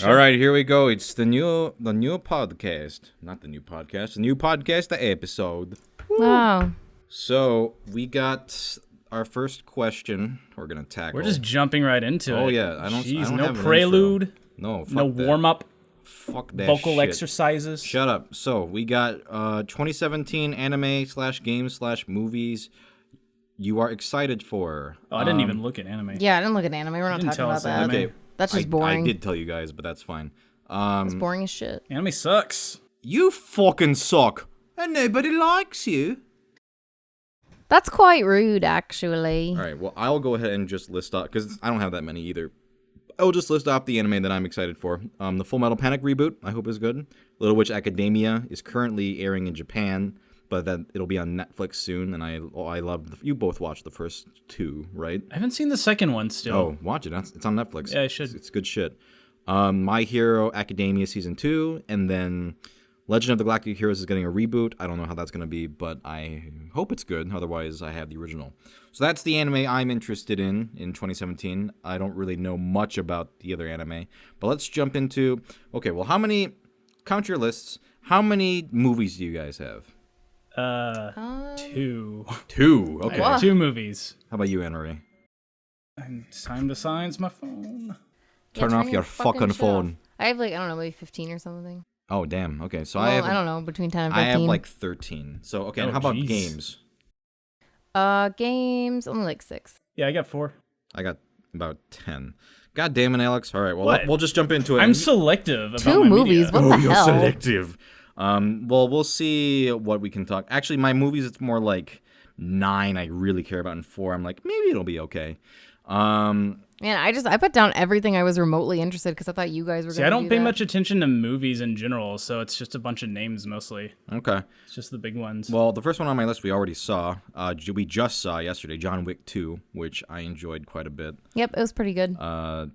All right, here we go. It's the new podcast. Not the new podcast. The new podcast, the episode. Wow. So we got our first question. We're gonna tackle. We're just jumping right into it. Oh yeah, I don't no have an prelude. intro. No, fuck no that. warm up. Fuck that. Vocal shit. exercises. Shut up. So we got 2017 anime/games/movies you are excited for. Oh, I didn't even look at anime. Yeah, I didn't look at anime. We're not talking about that. Okay. That's just boring. I did tell you guys, but that's fine. It's boring as shit. Anime sucks. You fucking suck, and nobody likes you. That's quite rude, actually. All right, well, I'll go ahead and just list off, because I don't have that many either. I'll just list off the anime that I'm excited for. The Full Metal Panic reboot, I hope is good. Little Witch Academia is currently airing in Japan, but then it'll be on Netflix soon, and I love. You both watched the first two, right? I haven't seen the second one still. Oh, watch it. It's on Netflix. Yeah, I should. It's good shit. My Hero Academia Season 2, and then Legend of the Galactic Heroes is getting a reboot. I don't know how that's going to be, but I hope it's good. Otherwise, I have the original. So that's the anime I'm interested in 2017. I don't really know much about the other anime. But let's jump into... Okay, well, count your lists. How many movies do you guys have? 2. 2, okay. What? 2 movies. How about you, Anne-Marie? And it's time to silence my phone. Turn off your fucking shit phone. off. I have I don't know, maybe 15 or something. Oh, damn. Okay, so Well, I have... I don't know, between 10 and I 15. have 13. So, okay, and Oh, how about jeez. games? Games, only 6. Yeah, I got 4. I got about 10. God damn it, Alex. All right, well, What? we'll just jump into it. I'm selective about 2 my movies, media. what Oh, the you're hell? selective. Well, we'll see what we can talk. Actually, my movies, it's more like 9 I really care about, and 4 I'm like, maybe it'll be okay. Man, I put down everything I was remotely interested because I thought you guys were See, going to I don't pay much attention to movies in general, so it's just a bunch of names mostly. Okay. It's just the big ones. Well, the first one on my list we already saw. We just saw yesterday, John Wick 2, which I enjoyed quite a bit. Yep, it was pretty good.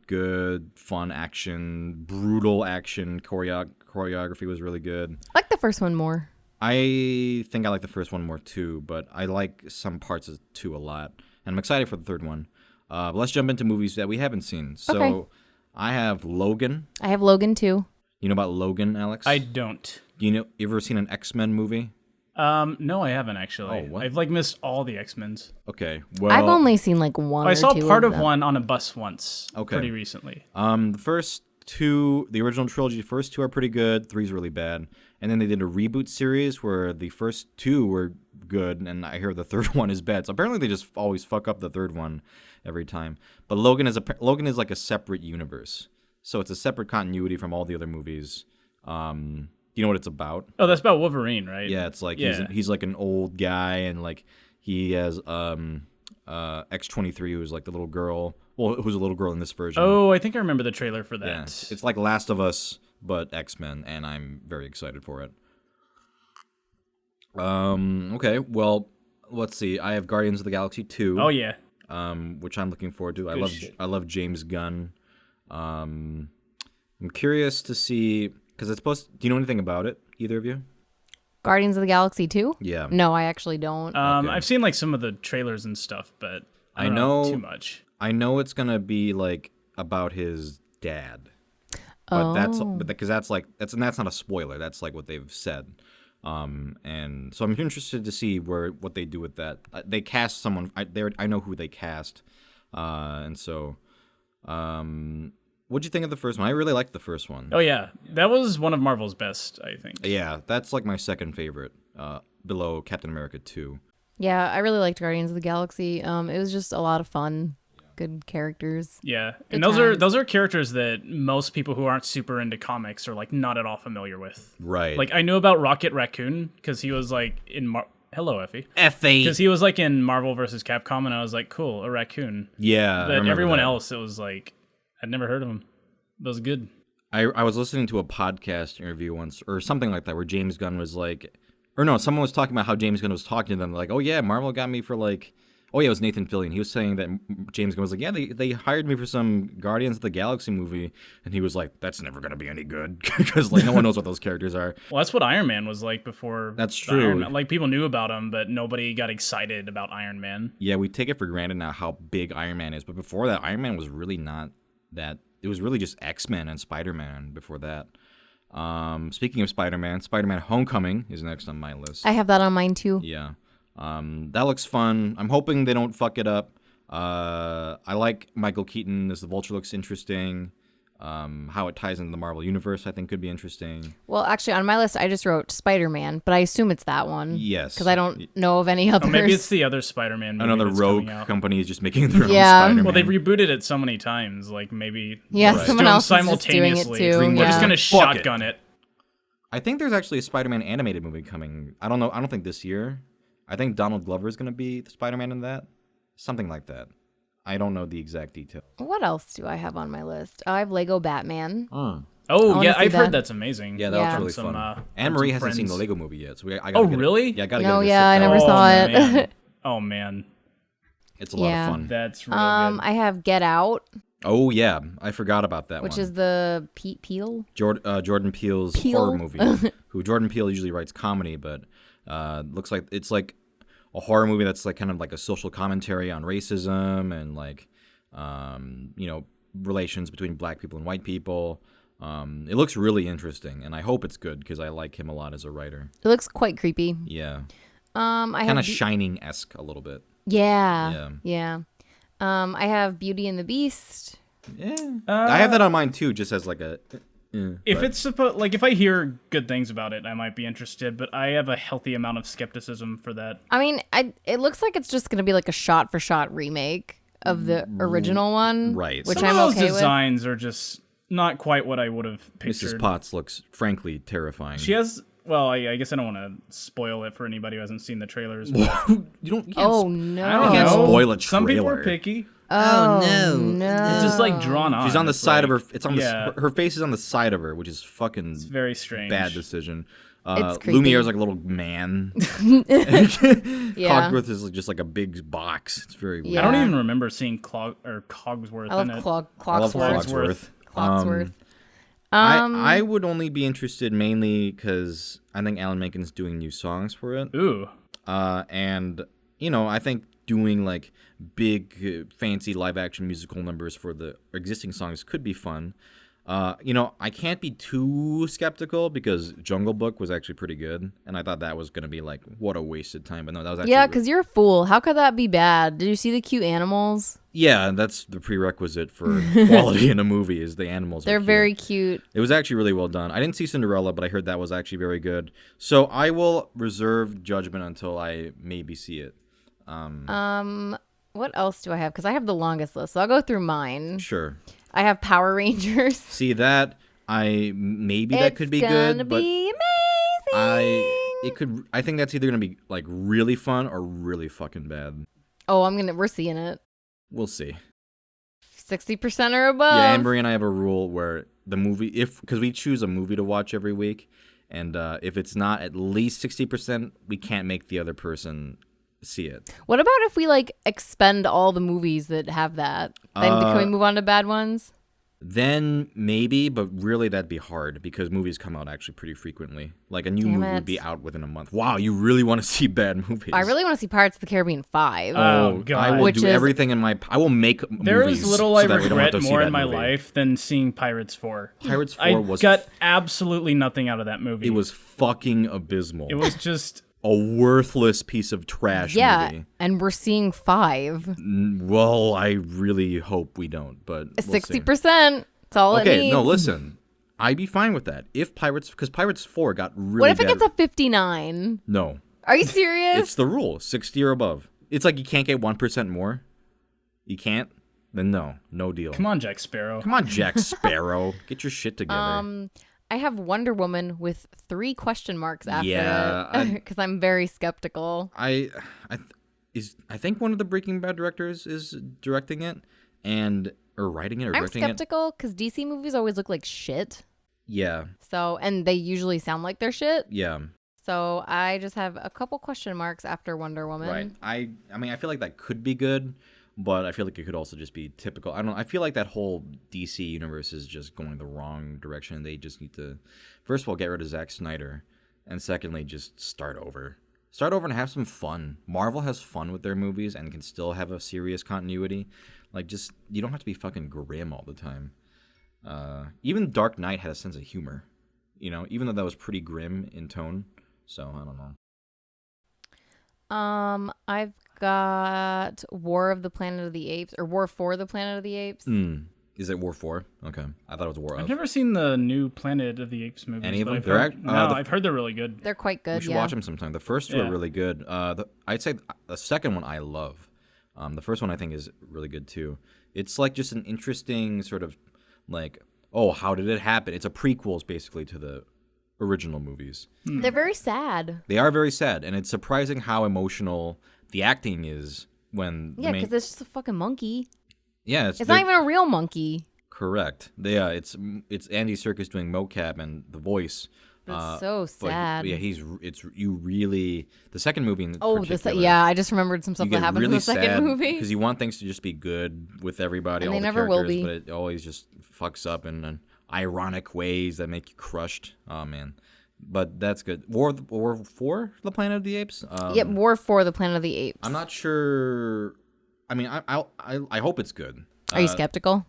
Good, fun action, brutal action, choreography was really good. I like the first one more. I think I like the first one more too, but I like some parts of 2 a lot. And I'm excited for the third one. But let's jump into movies that we haven't seen. So Okay. I have Logan. I have Logan too. You know about Logan, Alex? I don't. You ever seen an X-Men movie? No, I haven't actually. Oh, what? I've missed all the X-Men's. Okay. Well, I've only seen one I or saw two part of them. one on a bus once. Okay. Pretty recently. the first 2, the original trilogy, the first 2 are pretty good. 3's really bad. And then they did a reboot series where the first 2 were good, and I hear the third one is bad. So apparently they just always fuck up the third one every time. But Logan is like a separate universe, so it's a separate continuity from all the other movies. Do you know what it's about? Oh, that's about Wolverine, right? Yeah, it's like Yeah. he's like an old guy, and like he has X-23, who's like the little girl. Well, who's a little girl in this version. Oh, I think I remember the trailer for that. Yeah, it's like Last of Us, but X-Men, and I'm very excited for it. Okay, well, let's see. I have Guardians of the Galaxy 2. Oh yeah. Which I'm looking forward to. Good shit. I love James Gunn. I'm curious to see, because it's supposed. Do you know anything about it? Either of you? Guardians of the Galaxy 2? Yeah. No, I actually don't. Okay. I've seen like some of the trailers and stuff, but I I don't know too much. I know it's gonna be like about his dad. But that's not a spoiler. That's like what they've said. And so I'm interested to see what they do with that. They cast someone. I know who they cast. And so, what'd you think of the first one? I really liked the first one. Oh yeah, that was one of Marvel's best, I think. Yeah, that's like my second favorite, below Captain America 2. Yeah, I really liked Guardians of the Galaxy. It was just a lot of fun. Good characters. Yeah, Good and times. those are characters that most people who aren't super into comics are like not at all familiar with. Right. Like I knew about Rocket Raccoon because he was like in Hello Effie. Effie. Because he was like in Marvel vs. Capcom, and I was like, cool, a raccoon. Yeah. I But remember everyone that. else, it was like, I'd never heard of him. That was good. I was listening to a podcast interview once, or something like that, where James Gunn was like, or no, someone was talking about how James Gunn was talking to them, like, oh yeah, Marvel got me for like, oh yeah, it was Nathan Fillion. He was saying that James Gunn was like, yeah, they hired me for some Guardians of the Galaxy movie, and he was like, that's never gonna be any good because like no one knows what those characters are. Well, that's what Iron Man was like before. That's the true. Iron Man. Like people knew about him, but nobody got excited about Iron Man. Yeah, we take it for granted now how big Iron Man is, but before that, Iron Man was really not that it was really just X-Men and Spider-Man before that. Speaking of Spider-Man, Spider-Man Homecoming is next on my list. I have that on mine too. Yeah. That looks fun. I'm hoping they don't fuck it up. I like Michael Keaton as the Vulture, looks interesting. How it ties into the Marvel Universe, I think, could be interesting. Well, actually, on my list, I just wrote Spider-Man, but I assume it's that one. Yes. Because I don't know of any others. Oh, maybe it's the other Spider-Man movie Another that's rogue coming out. company is just making their own Yeah. Spider-Man. Well, they've rebooted it so many times. Like maybe Yeah, Right. someone do them else is just doing it simultaneously. too. Dream We're just Yeah. gonna Fuck shotgun it. I think there's actually a Spider-Man animated movie coming. I don't know. I don't think this year. I think Donald Glover is going to be the Spider-Man in that. Something like that. I don't know the exact detail. What else do I have on my list? I have Lego Batman. Oh wanna yeah, see I've that. heard that's amazing. Yeah, that Yeah. looks really Some, fun. Anne from Marie some hasn't seen the friends. Lego movie yet, so I gotta Oh get really? It. Yeah, I gotta No, get it. yeah, I never saw it. Man. Oh man, It's a lot Yeah. of fun. that's real good. I have Get Out, Oh yeah, I forgot about that which one. is the Pete Peel. Jordan Peele's horror movie. Who Jordan Peele usually writes comedy, but looks like it's like a horror movie that's like kind of like a social commentary on racism and like relations between black people and white people. It looks really interesting, and I hope it's good because I like him a lot as a writer. It looks quite creepy. Yeah, I kind have of Shining-esque a little bit. yeah. I have Beauty and the Beast. Yeah, I have that on mine too, just as like a. If it's supposed, like, if I hear good things about it, I might be interested. But I have a healthy amount of skepticism for that. I mean, it looks like it's just gonna be like a shot-for-shot remake of the original one, Right. Which Some I'm of those okay with. designs are just not quite what I would have Mrs. pictured. Potts looks frankly terrifying. She has. Well, I guess I don't want to spoil it for anybody who hasn't seen the trailers. But you can't Oh I no! don't can't know. spoil a Some people are trailer. picky. Oh no. It's just like drawn on. She's on the It's side of like- her. It's on yeah, her face is on the side of her, which is fucking It's very strange. bad decision. It's creepy. Lumiere's like a little man. Yeah. Cogsworth is just like a big box. It's very weird. Yeah. I don't even remember seeing Cogsworth I in love it. I love Clogsworth. Cogsworth. Clogsworth. I would only be interested mainly because I think Alan Menken's doing new songs for it. Ooh. And I think doing like big fancy live action musical numbers for the existing songs could be fun. I can't be too skeptical because Jungle Book was actually pretty good, and I thought that was gonna be like what a wasted time. But no, that was actually Yeah, because you're a fool. How could that be bad? Did you see the cute animals? yeah, that's the prerequisite for quality in a movie is the animals. are They're cute. very cute. It was actually really well done. I didn't see Cinderella, but I heard that was actually very good. So I will reserve judgment until I maybe see it. What else do I have? Because I have the longest list, so I'll go through mine. Sure. I have Power Rangers. See that that could be good, It's but be amazing. I think that's either gonna be like really fun or really fucking bad. Oh, we're seeing it. We'll see. 60% or above. Yeah, Anne-Marie and I have a rule where the movie, because we choose a movie to watch every week, and if it's not at least 60%, we can't make the other person see it. What about if we like expend all the movies that have that? Then can we move on to bad ones? Then maybe, but really that'd be hard because movies come out actually pretty frequently. Like a new Damn movie it. would be out within a month. Wow, you really want to see bad movies? I really want to see Pirates of the Caribbean 5. Oh, God. I will Which do is- everything in my. I will make There movies is little so I that we don't have regret to see more that in my movie. life than seeing Pirates 4. Pirates 4 I was got absolutely nothing out of that movie. it was fucking abysmal. It was just a worthless piece of trash yeah, movie. and we're seeing 5. Well, I really hope we don't, but we'll see. 60%. That's all it Okay, needs. no, listen. I'd be fine with that if because Pirates 4 got really What if it bad. gets a 59? No, Are you serious? it's the rule: 60 or above. It's like you can't get 1% more. You can't. Then no deal. come on, Jack Sparrow. Come on, Jack Sparrow, get your shit together. I have Wonder Woman with 3 question marks after Yeah, it because I'm very skeptical. I think one of the Breaking Bad directors is directing it or writing it or I'm directing it. skeptical because DC movies always look like shit. Yeah, So, and they usually sound like they're shit. yeah, So I just have a couple question marks after Wonder Woman. right. I mean, I feel like that could be good, but I feel like it could also just be typical. I feel like that whole DC universe is just going the wrong direction. They just need to, first of all, get rid of Zack Snyder, and secondly, just start over. Start over and have some fun. Marvel has fun with their movies and can still have a serious continuity. Like, just, you don't have to be fucking grim all the time. Even Dark Knight had a sense of humor, even though that was pretty grim in tone. So I don't know. I've got War of the Planet of the Apes, or War for the Planet of the Apes. Is it War 4? Okay. I thought it was War I've of. never seen the new Planet of the Apes movies. Any of but them? I've They're heard, no, I've heard they're really good. They're quite good. We should yeah. watch them sometime. The first two are really good. I'd say the second one I love. The first one I think is really good too. It's like just an interesting sort of like, oh, how did it happen? It's a prequels basically to the original movies. They're very sad. They are very sad, and it's surprising how emotional the acting is when. Yeah, because it's just a fucking monkey. Yeah, it's not even a real monkey. Correct. Yeah, it's Andy Serkis doing mocap and the voice. It's so sad. Yeah, you really the second movie. I just remembered some stuff that happens really in the second movie because you want things to just be good with everybody, and all they the never will characters, be. but it always just fucks up in ironic ways that make you crushed. Oh man, but that's good. War for the Planet of the Apes. Yep, War for the Planet of the Apes. I'm not sure. I mean, I hope it's good. Are you skeptical?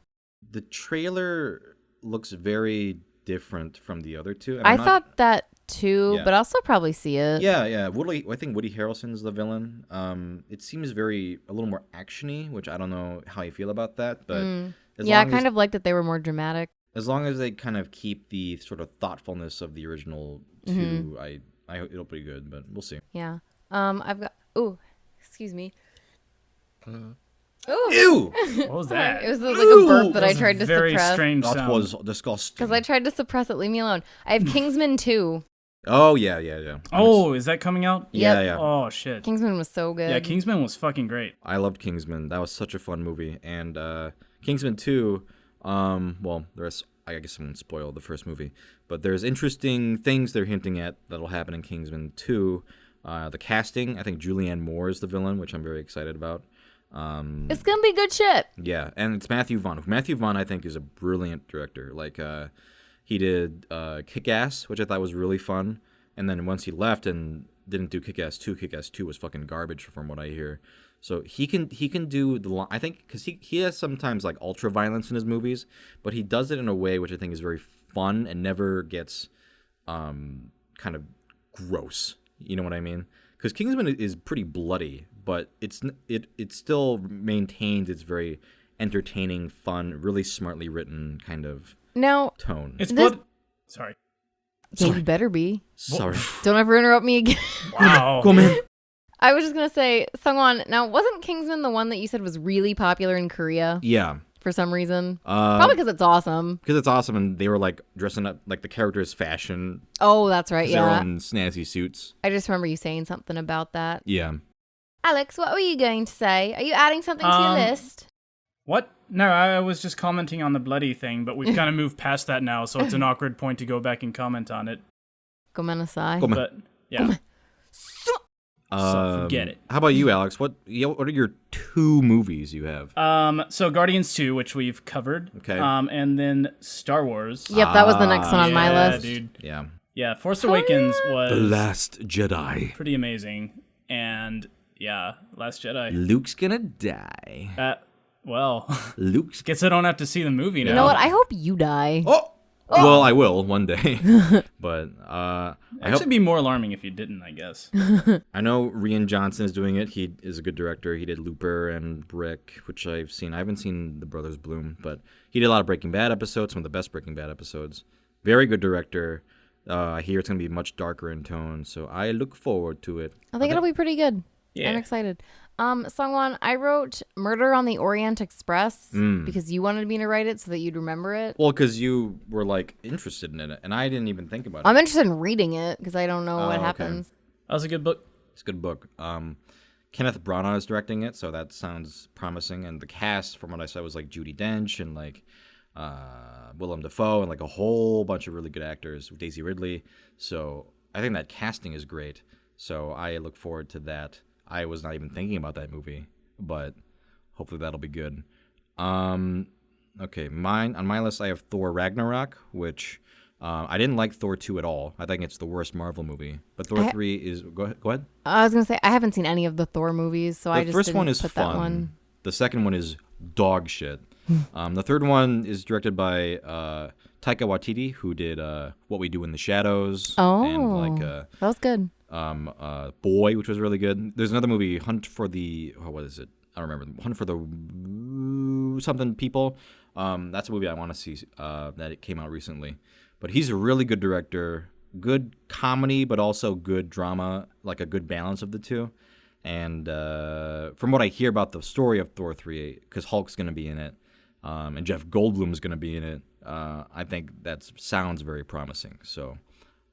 The trailer looks very different from the other two. I thought that too, Yeah. but I'll still probably see it. Yeah. I think Woody Harrelson's the villain. It seems a little more actiony, which I don't know how you feel about that, but I kind of like that they were more dramatic. As long as they kind of keep the sort of thoughtfulness of the original two, I it'll be good, but we'll see. Yeah. I've got. Ooh, excuse me. Ooh. Ew! What was that? It was like a burp that I tried to very suppress. strange That sound. was disgusting. Because I tried to suppress it. Leave me alone. I have Kingsman 2. Oh yeah. Oh, is that coming out? Yeah. Oh shit. Kingsman was so good. Yeah, Kingsman was fucking great. I loved Kingsman. That was such a fun movie. And Kingsman 2, well, I guess I won't spoil the first movie, but there's interesting things they're hinting at that'll happen in Kingsman 2. The casting, I think Julianne Moore is the villain, which I'm very excited about. It's gonna be good shit. Yeah, and it's Matthew Vaughn. Matthew Vaughn, I think, is a brilliant director. Like, he did Kick-Ass, which I thought was really fun. And then once he left and didn't do Kick-Ass 2, Kick-Ass 2 was fucking garbage from what I hear. So he can do I think, because he has sometimes like ultra violence in his movies, but he does it in a way which I think is very fun and never gets kind of gross. You know what I mean? Because Kingsman is pretty bloody, but it still maintains its very entertaining, fun, really smartly written kind of tone. It's blood. Sorry. Yeah, you better be. Sorry. Don't ever interrupt me again. Wow. Go, man. I was just gonna say, Sungwon. Now, wasn't Kingsman the one that you said was really popular in Korea Yeah. for some reason? Probably because it's awesome. Because it's awesome, and they were like dressing up like the characters' fashion. Oh, that's right. Their Yeah. own snazzy suits. I just remember you saying something about that. Yeah. Alex, what were you going to say? Are you adding something to your list? What? No, I was just commenting on the bloody thing, but we've kind of moved past that now, so it's an awkward point to go back and comment on it. Gomenasai. But yeah. So forget it. How about you, Alex? What are your 2 movies you have? So Guardians 2, which we've covered. Okay. And then Star Wars. Yep, that was the next one on my Yeah, list. dude. Yeah. Yeah, Force Awakens was The Last Jedi. pretty amazing. And yeah, Last Jedi. Luke's gonna die. Well, Luke's. guess I don't have to see the movie now. You know what? I hope you die. Oh! Well, I will one day. But I hope. It'd be more alarming if you didn't, I guess. I know Rian Johnson is doing it. He is a good director. He did Looper and Brick, which I've seen. I haven't seen The Brothers Bloom, but he did a lot of Breaking Bad episodes, some of the best Breaking Bad episodes. Very good director. I hear it's going to be much darker in tone, so I look forward to it. I think it'll be pretty good. Yeah. I'm excited. Sungwon, I wrote Murder on the Orient Express because you wanted me to write it so that you'd remember it. Well, because you were, like, interested in it, and I didn't even think about it. I'm interested in reading it because I don't know what okay. happens. That was a good book. It's a good book. Kenneth Branagh is directing it, so that sounds promising. And the cast, from what I said, was like Judi Dench and like Willem Dafoe and like a whole bunch of really good actors. Daisy Ridley. So I think that casting is great. So I look forward to that. I was not even thinking about that movie, but hopefully that'll be good. Okay, on my list I have Thor Ragnarok, which I didn't like Thor 2 at all. I think it's the worst Marvel movie. But Thor 3 is... Go ahead. I was going to say, I haven't seen any of the Thor movies, so I just The first didn't one is put fun. that one. The second one is dog shit. The third one is directed by Taika Waititi, who did What We Do in the Shadows. And that was good. Boy, which was really good. There's another movie, Hunt for the what is it? I don't remember. Hunt for the something people. That's a movie I want to see that it came out recently. But he's a really good director. Good comedy, but also good drama, like a good balance of the two. And from what I hear about the story of Thor 3, because Hulk's going to be in it, and Jeff Goldblum's going to be in it, I think that sounds very promising. So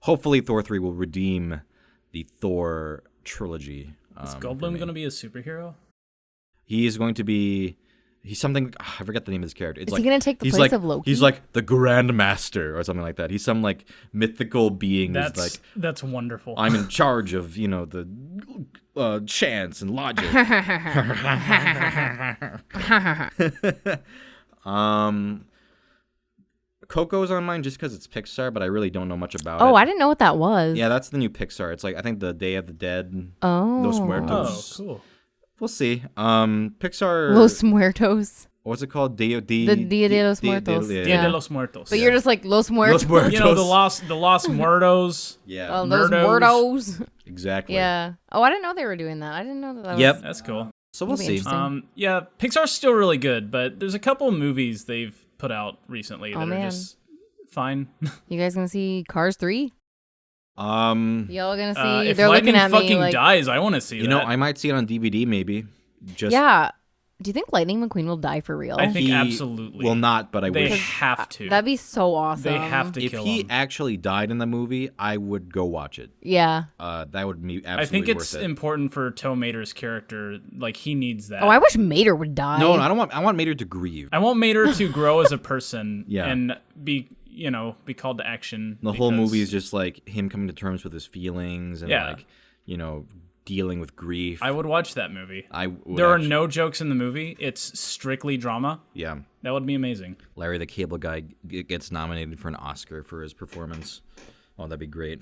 hopefully Thor 3 will redeem the Thor trilogy. Is Goldblum going to be a superhero? He is going to be... He's something... I forget the name of his character. Is he going to take the place of Loki? He's like the Grand Master or something like that. He's some like mythical being. That's wonderful. I'm in charge of, the chance and logic. Coco's on mine just because it's Pixar, but I really don't know much about it. Oh, I didn't know what that was. Yeah, that's the new Pixar. It's like, I think, the Day of the Dead. Oh. Los Muertos. Oh, cool. We'll see. Pixar... Los Muertos. What's it called? Dia de los Muertos. Dia de los Muertos. But you're just like, Los Muertos. Los Muertos. You know, the Lost Muertos. Yeah. Those Muertos. Exactly. Yeah. Oh, I didn't know they were doing that. I didn't know that was... Yep. That's cool. So we'll see. Yeah, Pixar's still really good, but there's a couple movies they've put out recently that are just fine. You guys gonna see Cars 3? Y'all gonna see? If they're lightning looking at fucking me like, dies, I want to see that. I might see it on DVD maybe. Yeah. Do you think Lightning McQueen will die for real? I think absolutely. Will not, but I they wish. They have to. That'd be so awesome. They have to if kill he him. actually died in the movie, I would go watch it. Yeah. That would be absolutely I think it's worth it. important for Tow Mater's character. Like, he needs that. Oh, I wish Mater would die. No, I don't want. I want Mater to grieve. I want Mater to grow as a person Yeah. and be called to action. The whole movie is just like him coming to terms with his feelings and dealing with grief. I would watch that movie. There are no jokes in the movie. It's strictly drama. Yeah. That would be amazing. Larry the Cable Guy gets nominated for an Oscar for his performance. Oh, that'd be great.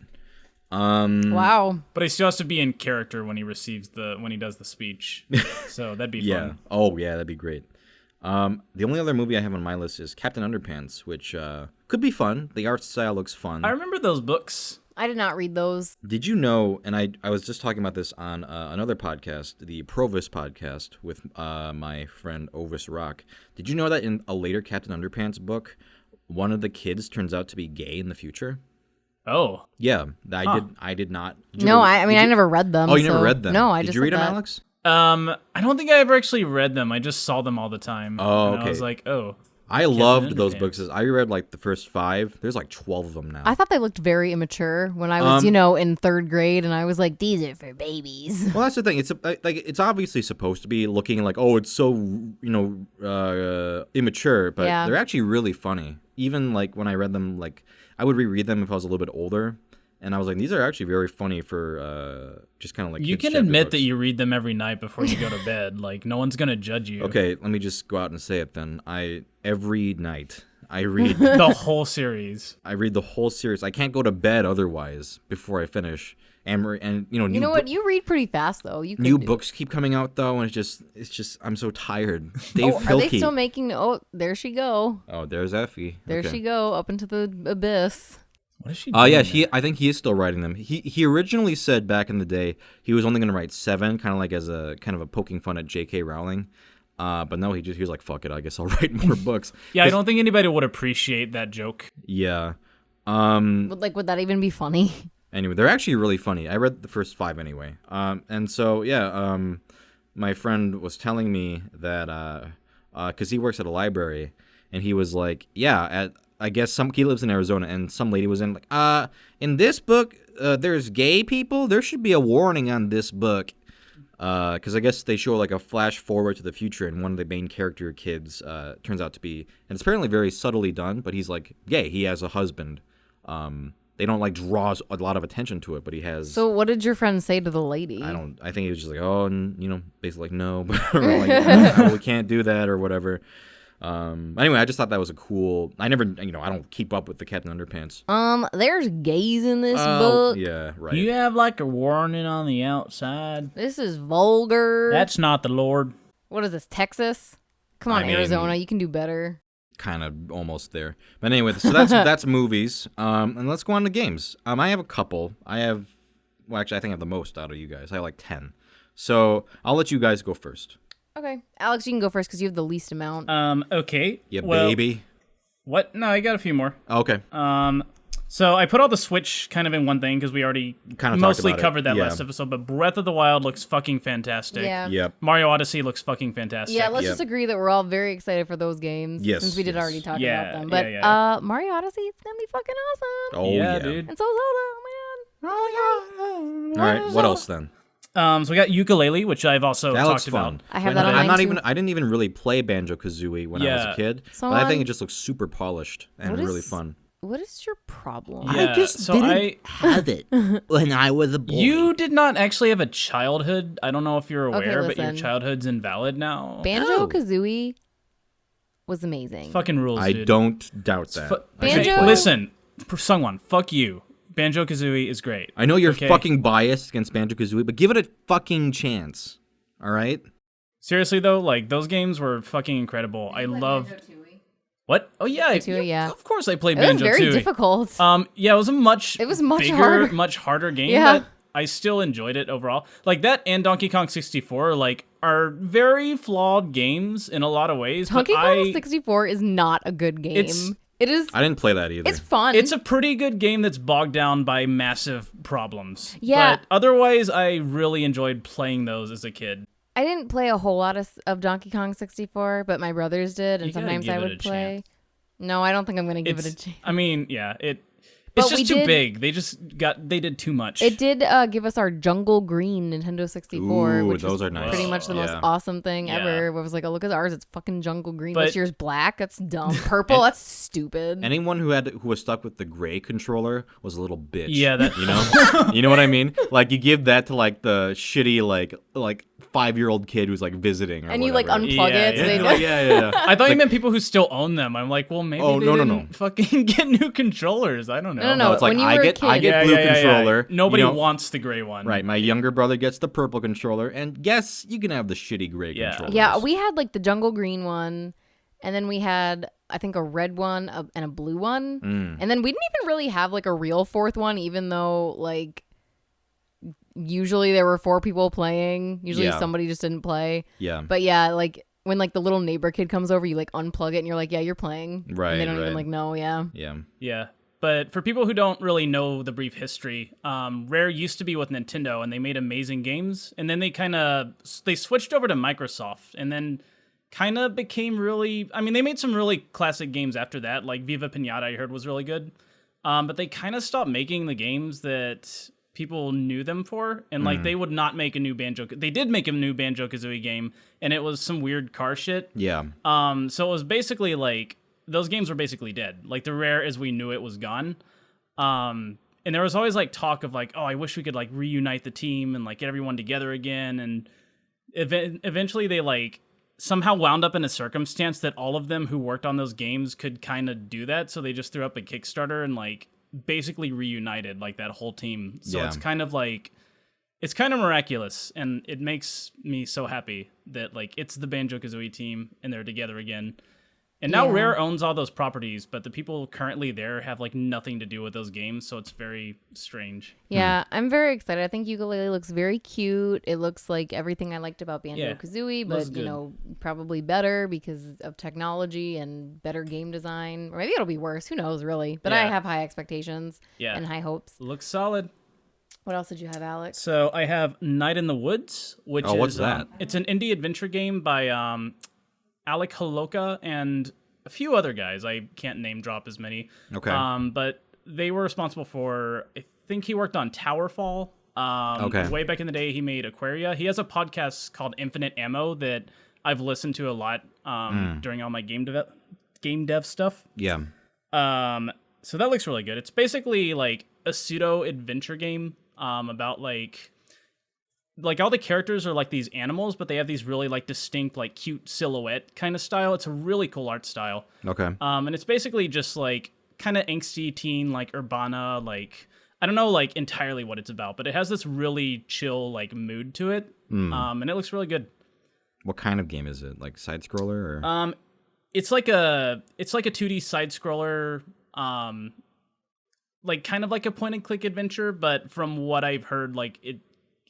Wow. But he still has to be in character when he does the speech. So that'd be Yeah. fun. Oh, yeah, that'd be great. The only other movie I have on my list is Captain Underpants, which could be fun. The art style looks fun. I remember those books. I did not read those. Did you know, and I was just talking about this on another podcast, the Provis podcast with my friend Ovis Rock. Did you know that in a later Captain Underpants book, one of the kids turns out to be gay in the future? Oh. Yeah, I did not. I never read them. Oh, you never read them? No, I did just you read them, that. Alex? I don't think I ever actually read them. I just saw them all the time. Oh, and okay. I was like, oh. I loved those books. I read like the first 5. There's like 12 of them now. I thought they looked very immature when I was, in 3rd grade, and I was like, these are for babies. Well, that's the thing. It's obviously supposed to be looking like, oh, it's so immature, but they're actually really funny. Even like when I read them, like I would reread them if I was a little bit older. And I was like, these are actually very funny for just kind of like. You can admit that you read them every night before you go to bed. Like, no one's gonna judge you. Okay, let me just go out and say it then. Every night I read the whole series. I read the whole series. I can't go to bed otherwise before I finish. And you know what? You read pretty fast though. New books keep coming out though, and it's just I'm so tired. Dave Are they still making? Oh, there she go. Oh, there's Effie. There she go up into the abyss. What is she doing? Oh yeah, I think he is still writing them. He originally said back in the day he was only going to write 7, kind of like as a kind of a poking fun at J.K. Rowling. But no, he was like, fuck it, I guess I'll write more books. Yeah, I don't think anybody would appreciate that joke. Yeah. Would that even be funny? Anyway, they're actually really funny. I read the first 5 anyway. And so yeah, my friend was telling me that because he works at a library, and he was like, yeah, I guess he lives in Arizona, and some lady was in in this book, there's gay people. There should be a warning on this book, because I guess they show like a flash forward to the future, and one of the main character kids turns out to be, and it's apparently very subtly done, but he's like gay. He has a husband. They don't like draws a lot of attention to it, but he has. So what did your friend say to the lady? I think he was just like, oh, and basically like no, but like, no, we can't do that or whatever. Anyway, I just thought that was a cool. I never, I don't keep up with the Captain Underpants. There's gays in this book. Yeah, right. You have like a warning on the outside. This is vulgar. That's not the Lord. What is this, Texas? Come on, I mean, Arizona, you can do better. Kind of almost there. But anyway, so that's movies. And let's go on to games. I have a couple. Well, actually, I think I have the most out of you guys. I have like 10. So I'll let you guys go first. Okay, Alex, you can go first because you have the least amount. Okay. Yeah, well, baby. What? No, I got a few more. Okay. So I put all the Switch kind of in one thing because we already Kind of mostly talked about covered it. that Yeah. last episode. But Breath of the Wild looks fucking fantastic. Yeah. Yep. Mario Odyssey looks fucking fantastic. Yeah, let's Yep. just agree that we're all very excited for those games. Yes, Since we did yes. already talk Yeah, about them. yeah, But yeah. Mario Odyssey, it's gonna be fucking awesome. Oh, yeah. dude. And so Zelda, oh All right, what else then? So we got Ukulele, which I've also That looks talked fun. about. I have that on I'm mine not too. even. I didn't even really play Banjo-Kazooie when I was Yeah. a kid, So but I think on- it just looks super polished and What really is- fun. What is your problem? Yeah, I just so didn't have it when I was a boy. You did not actually have a childhood. I don't know if you're Okay, aware, but your listen. childhood's invalid now. Banjo Kazooie was amazing. Fucking rules, I dude. don't doubt that. I Banjo- should play it. Listen, Sungwon, fuck you. Banjo-Kazooie is great. I know you're Okay. fucking biased against Banjo-Kazooie, but give it a fucking chance. All right? Seriously though, like those games were fucking incredible. I love. What? Oh yeah, Banjo-Tooie, yeah. Of course, I played It was Banjo very too. difficult. Yeah, it was a much. It was much bigger, harder. much harder game. Yeah. But I still enjoyed it overall. Like that and Donkey Kong 64, like are very flawed games in a lot of ways. Donkey but Kong 64 is not a good game. It's- It is. I didn't play that either. It's fun. It's a pretty good game that's bogged down by massive problems. Yeah. But otherwise, I really enjoyed playing those as a kid. I didn't play a whole lot of Donkey Kong 64, but my brothers did, and You gotta sometimes give I it would a play. chance. No, I don't think I'm gonna give it a chance. I mean, yeah, it's But just we too did- big. They did too much. It did give us our Jungle Green Nintendo 64, Ooh, which those was are nice. pretty much the most Yeah. awesome thing Yeah. ever. Where it was like, oh, look at ours, it's fucking Jungle Green. But- What's yours, black? That's dumb. Purple? That's stupid. Anyone who was stuck with the gray controller was a little bitch. Yeah, that- you know, you know what I mean. Like you give that to like the shitty like 5-year-old kid who's like visiting, or And you like whatever. unplug Yeah, it. So yeah. they Yeah, like, yeah. I thought you meant people who still own them. I'm like, well, maybe Oh, they no, no, didn't no. fucking get new controllers. I don't know. No, no, No, it's like when you I were a get kid- blue controller. Nobody you know, wants the gray one. Right, my younger brother gets the purple controller, and yes, you can have the shitty gray Yeah. controller. Yeah, we had like the Jungle Green one, and then we had I think a red one and a blue one, and then we didn't even really have like a real fourth one, even though like usually there were 4 people playing. Usually Yeah. somebody just didn't play. Yeah. But yeah, like when like the little neighbor kid comes over, you like unplug it and you're like, yeah, you're playing. Right, And they don't right. even like know. Yeah. Yeah. Yeah. But for people who don't really know the brief history, Rare used to be with Nintendo, and they made amazing games. And then they switched over to Microsoft, and then kind of became really. I mean, they made some really classic games after that, like Viva Pinata. I heard was really good. But they kind of stopped making the games that people knew them for, and like they would not make a new Banjo. They did make a new Banjo-Kazooie game, and it was some weird car shit. Yeah. So it was basically like those games were basically dead. Like the Rare as we knew it was gone. And there was always like talk of like, oh, I wish we could like reunite the team and like get everyone together again. And eventually they like somehow wound up in a circumstance that all of them who worked on those games could kind of do that. So they just threw up a Kickstarter and like basically reunited like that whole team. So Yeah. it's kind of like, it's kind of miraculous, and it makes me so happy that like it's the Banjo-Kazooie team and they're together again. And now Yeah. Rare owns all those properties, but the people currently there have like nothing to do with those games, so it's very strange. Yeah, I'm very excited. I think Ukulele looks very cute. It looks like everything I liked about Yeah, Banjo-Kazooie, looks but, good. you know, probably better because of technology and better game design. Or maybe it'll be worse. Who knows, really? But I Yeah. have high expectations Yeah. and high hopes. Looks solid. What else did you have, Alex? So I have Night in the Woods, which Oh, is what's that? It's an indie adventure game by Alec Holoka and a few other guys. I can't name drop as many. Okay. But they were responsible for. I think he worked on Towerfall. Okay. Way back in the day, he made Aquaria. He has a podcast called Infinite Ammo that I've listened to a lot during all my game dev stuff. Yeah. So that looks really good. It's basically like a pseudo adventure game about like all the characters are like these animals, but they have these really like distinct like cute silhouette kind of style. It's a really cool art style. Okay. And it's basically just like kind of angsty teen like Urbana, like I don't know like entirely what it's about, but it has this really chill like mood to it. And it looks really good. What kind of game is it? Like side scroller or? It's like a 2D side scroller, like kind of like a point and click adventure, but from what I've heard, like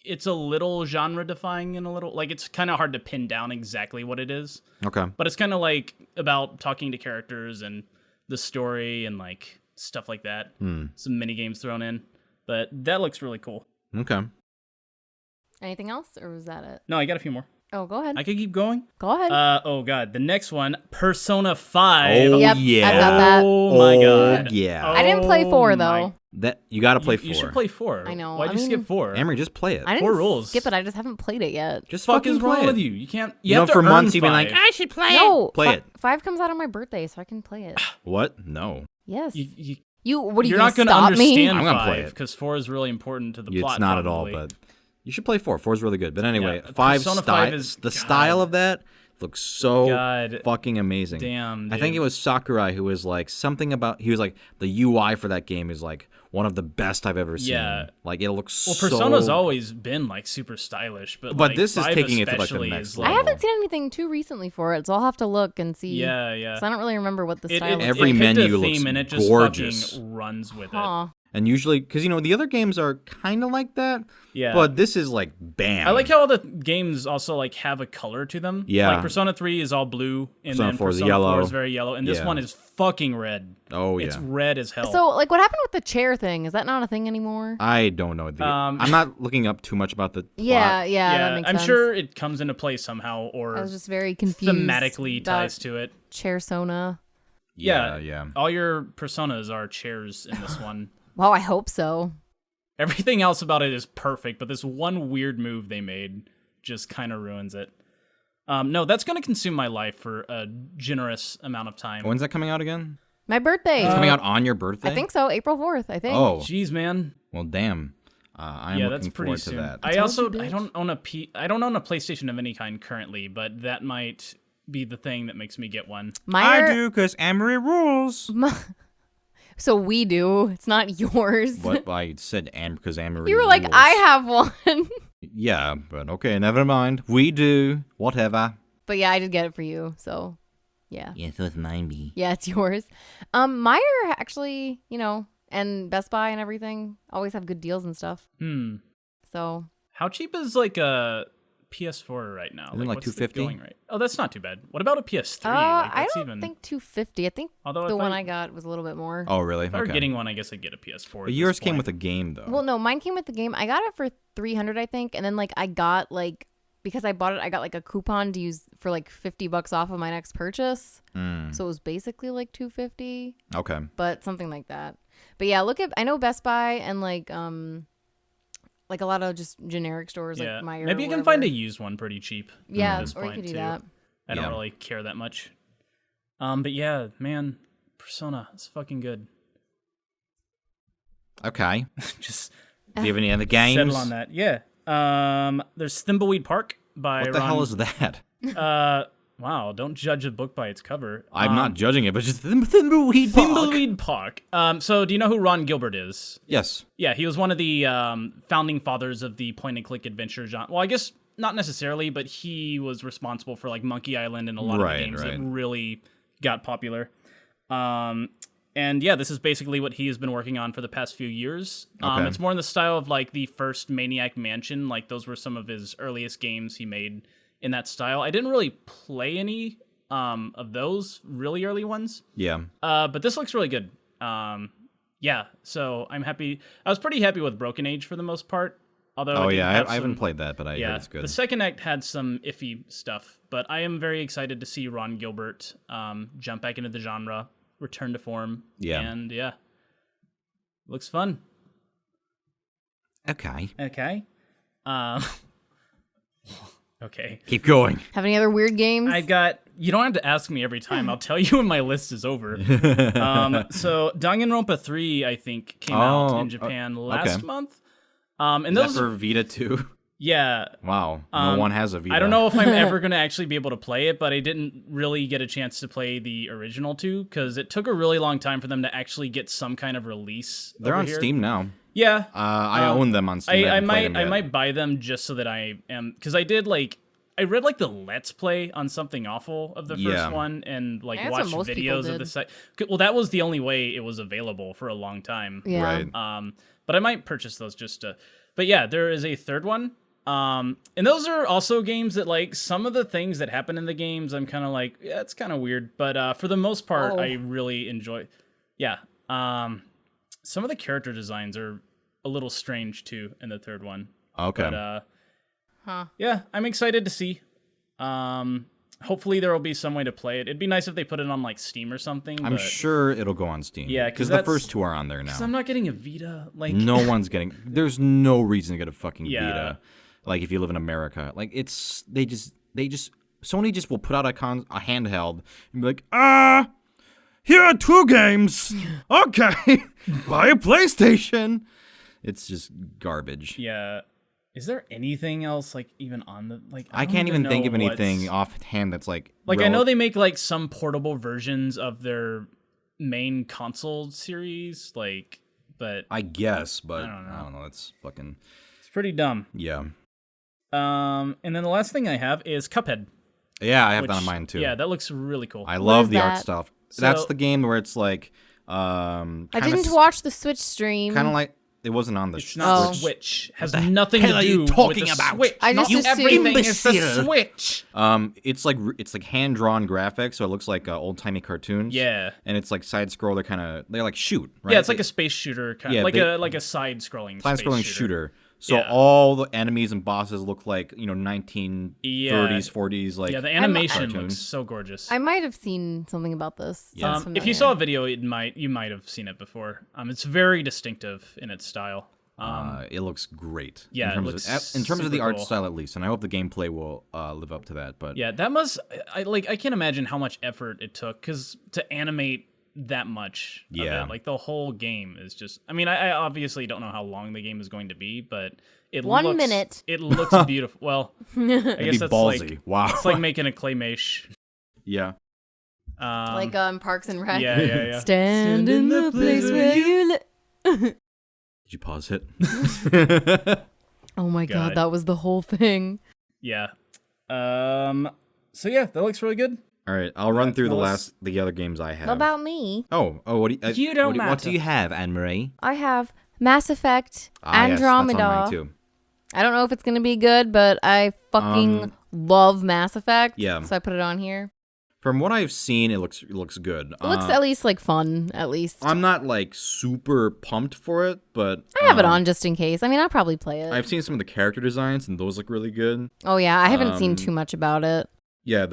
it's a little genre defying and a little like it's kind of hard to pin down exactly what it is. Okay. But it's kind of like about talking to characters and the story and like stuff like that. Some mini games thrown in, but that looks really cool. Okay. Anything else, or was that it? No, I got a few more. Oh, go ahead. I could keep going. Go ahead. Oh god, the next one, Persona 5. Oh Yep, yeah. I've got that. Oh my god. Yeah. I didn't play 4 Oh, though. my- That you got to play 4. You should play 4. I know. Why'd I you mean, skip 4? Amory, just play it. I didn't 4 rules. skip it. I just haven't played it yet. Just Fuck fucking is wrong play with it. you? You can't. You You know, have to for earn months you've been like, 5. I should play No, it. Play it. 5 comes out on my birthday, so I can play it. What? No. Yes. You, What are you you're not going gonna to stop me? understand I'm gonna play 5 it. because 4 is really important to the plot. It's not at all, probably. but you should play 4. 4 is really good. But anyway, Yeah, 5 Persona style. 5 is- The God. style of that looks so God. fucking amazing. Damn, I think dude. it was Sakurai who was like something about. He was like the UI for that game is like one of the best I've ever seen. Yeah. Like it looks. Well, so... Persona's always been like super stylish, but But like, this is 5 taking it to, like, the especially next is, level. I haven't seen anything too recently for it, so I'll have to look and see. Yeah, yeah. 'Cause I don't really remember what the style is. Every it picked menu a looks theme and it just gorgeous. fucking runs with it. Huh. And usually, because the other games are kind of like that. Yeah. But this is like bam. I like how all the games also like have a color to them. Yeah. Like Persona 3 is all blue, and Persona then 4 is Persona yellow. 4 is very yellow, and this Yeah. one is fucking red. Oh yeah. It's red as hell. So, like, what happened with the chair thing? Is that not a thing anymore? I don't know. I'm not looking up too much about the plot. Yeah, yeah, that makes I'm sense. sure it comes into play somehow, or I was just very confused. thematically about ties to it. chair Sona. Yeah. All your personas are chairs in this one. Well, I hope so. Everything else about it is perfect, but this one weird move they made just kind of ruins it. No, that's going to consume my life for a generous amount of time. When's that coming out again? My birthday. It's coming out on your birthday. I think so. April 4th, I think. Oh, Jeez, man. well, damn. I'm Yeah, looking that's pretty forward soon. to that. I told also you, bitch. I don't own a PlayStation of any kind currently, but that might be the thing that makes me get one. Meyer, because Amory rules. So we do. It's not yours. What I said, because Amory. You were like, rules. I have one. Yeah, but okay, never mind. We do whatever. But yeah, I did get it for you. So yeah. Yeah, so it's mine, B. Yeah, it's yours. Meyer actually, and Best Buy and everything always have good deals and stuff. So How cheap is like a PS4 right now? Isn't it like what's the $250? going rate? Oh, that's not too bad. What about a PS3? I that's don't even... think 250. I think Although the if one I- I got was a little bit more. Oh, really? If I were Okay. getting one, I guess I'd get a PS4. But yours came with a game, though. Well, no, mine came with the game. I got it for 300, I think, and then like I got because I bought it, I got like a coupon to use for like $50 off of my next purchase. So it was basically like 250, Okay. but something like that. But yeah, I know Best Buy and like a lot of just generic stores Yeah. like Meyer. Maybe you can find a used one pretty cheap. Yeah, at this or you point, could do too. that. I don't Yeah. really care that much. But yeah, man, Persona is fucking good. Okay. Just Do you have any other games? settle on that. Yeah. There's Thimbleweed Park by What the Ron. hell is that? Wow, don't judge a book by its cover. I'm not judging it, but just Thimbleweed Park. Thimbleweed Park. So do you know who Ron Gilbert is? Yes. Yeah, he was one of the founding fathers of the point-and-click adventure genre. Well, I guess not necessarily, but he was responsible for like Monkey Island and a lot of the games that really got popular. And yeah, this is basically what he has been working on for the past few years. Okay. It's more in the style of like the first Maniac Mansion. Like those were some of his earliest games he made in that style. I didn't really play any of those really early ones. Yeah. But this looks really good. Yeah, so I'm happy. I was pretty happy with Broken Age for the most part. Although Oh, I did yeah. have I haven't some- played that, but I Yeah, heard it's good. the second act had some iffy stuff, but I am very excited to see Ron Gilbert jump back into the genre, return to form. Yeah. And yeah, looks fun. Okay. Okay. Okay. Keep going. Have any other weird games? I got. You don't have to ask me every time. I'll tell you when my list is over. So Danganronpa 3, I think, came out in Japan last month. And Is those that for Vita too? yeah. Wow. No one has a Vita. I don't know if I'm ever going to actually be able to play it, but I didn't really get a chance to play the original two because it took a really long time for them to actually get some kind of release. They're over on here. Steam now. Yeah. I own them on Steam. I haven't played might them I yet. might buy them just so that I am because I did like I read like the Let's Play on Something Awful of the first one, and like That's what watched most people videos of did. the site. Well, that was the only way it was available for a long time. Yeah. Right. But I might purchase those just to. But yeah, there is a third one. And those are also games that like some of the things that happen in the games, I'm kind of like, yeah, it's kind of weird. But for the most part, I really enjoy. Yeah. Some of the character designs are a little strange too in the third one. Okay. But yeah, I'm excited to see. Hopefully there will be some way to play it. It'd be nice if they put it on like Steam or something. I'm sure it'll go on Steam. Yeah, because 'cause the first two are on there now. I'm not getting a Vita. Like No one's getting. There's no reason to get a fucking Yeah. Vita. Like if you live in America, like they just Sony just will put out a handheld and be like, here are 2 games. Okay, buy a PlayStation. It's just garbage. Yeah. Is there anything else like even on the like? I don't can't even think know of anything what's- offhand that's like. Like I know they make like some portable versions of their main console series, like, but I guess, but I don't know. It's fucking it's pretty dumb. yeah. And then the last thing I have is Cuphead. Yeah, I have which, that on mine too. Yeah, that looks really cool. I love is the art that? stuff. That's So- the game where it's like I didn't watch the Switch stream. kind of like it wasn't on the It's not Oh. Switch. Has nothing hell to are do you talking with the about? Switch. I just Not assumed- everything is the Imbecile. Switch. it's like hand drawn graphics, so it looks like old timey cartoons. Yeah. and it's like side scroll. They're like shoot. Right? Yeah, it's like a space shooter, kind Yeah, like they- a side scrolling side scrolling shooter. So Yeah. all the enemies and bosses look like 1930s, 40s. Like Yeah, the animation cartoon. looks so gorgeous. I might have seen something about this. Yeah. Sounds If you familiar. saw a video, you might have seen it before. It's very distinctive in its style. it looks great. Yeah, it in terms looks in terms of the super art cool. style at least, and I hope the gameplay will live up to that. But Yeah, that must. I can't imagine how much effort it took to animate that much. of Yeah. it. Like the whole game is just. I mean, I obviously don't know how long the game is going to be, but it 1 looks, minute. It looks beautiful. Well, I it'd guess be that's ballsy. like Wow. it's like making a claymation. yeah. like Parks and Rec. Yeah, yeah, yeah. Stand in the place where you live. Did you pause it? Oh my God. god, that was the whole thing. Yeah. So yeah, that looks really good. All right, I'll run through tell us- the other games I have. What about me? Oh, what do you? You don't what matter. do you have, Anne Marie? I have Mass Effect Yes, Andromeda. that's on mine too. I don't know if it's gonna be good, but I fucking love Mass Effect. Yeah. So I put it on here. From what I've seen, it looks good. It looks at least like fun, at least. I'm not like super pumped for it, but I have it on just in case. I mean, I'll probably play it. I've seen some of the character designs, and those look really good. Oh yeah, I haven't seen um, too much about it. Yeah,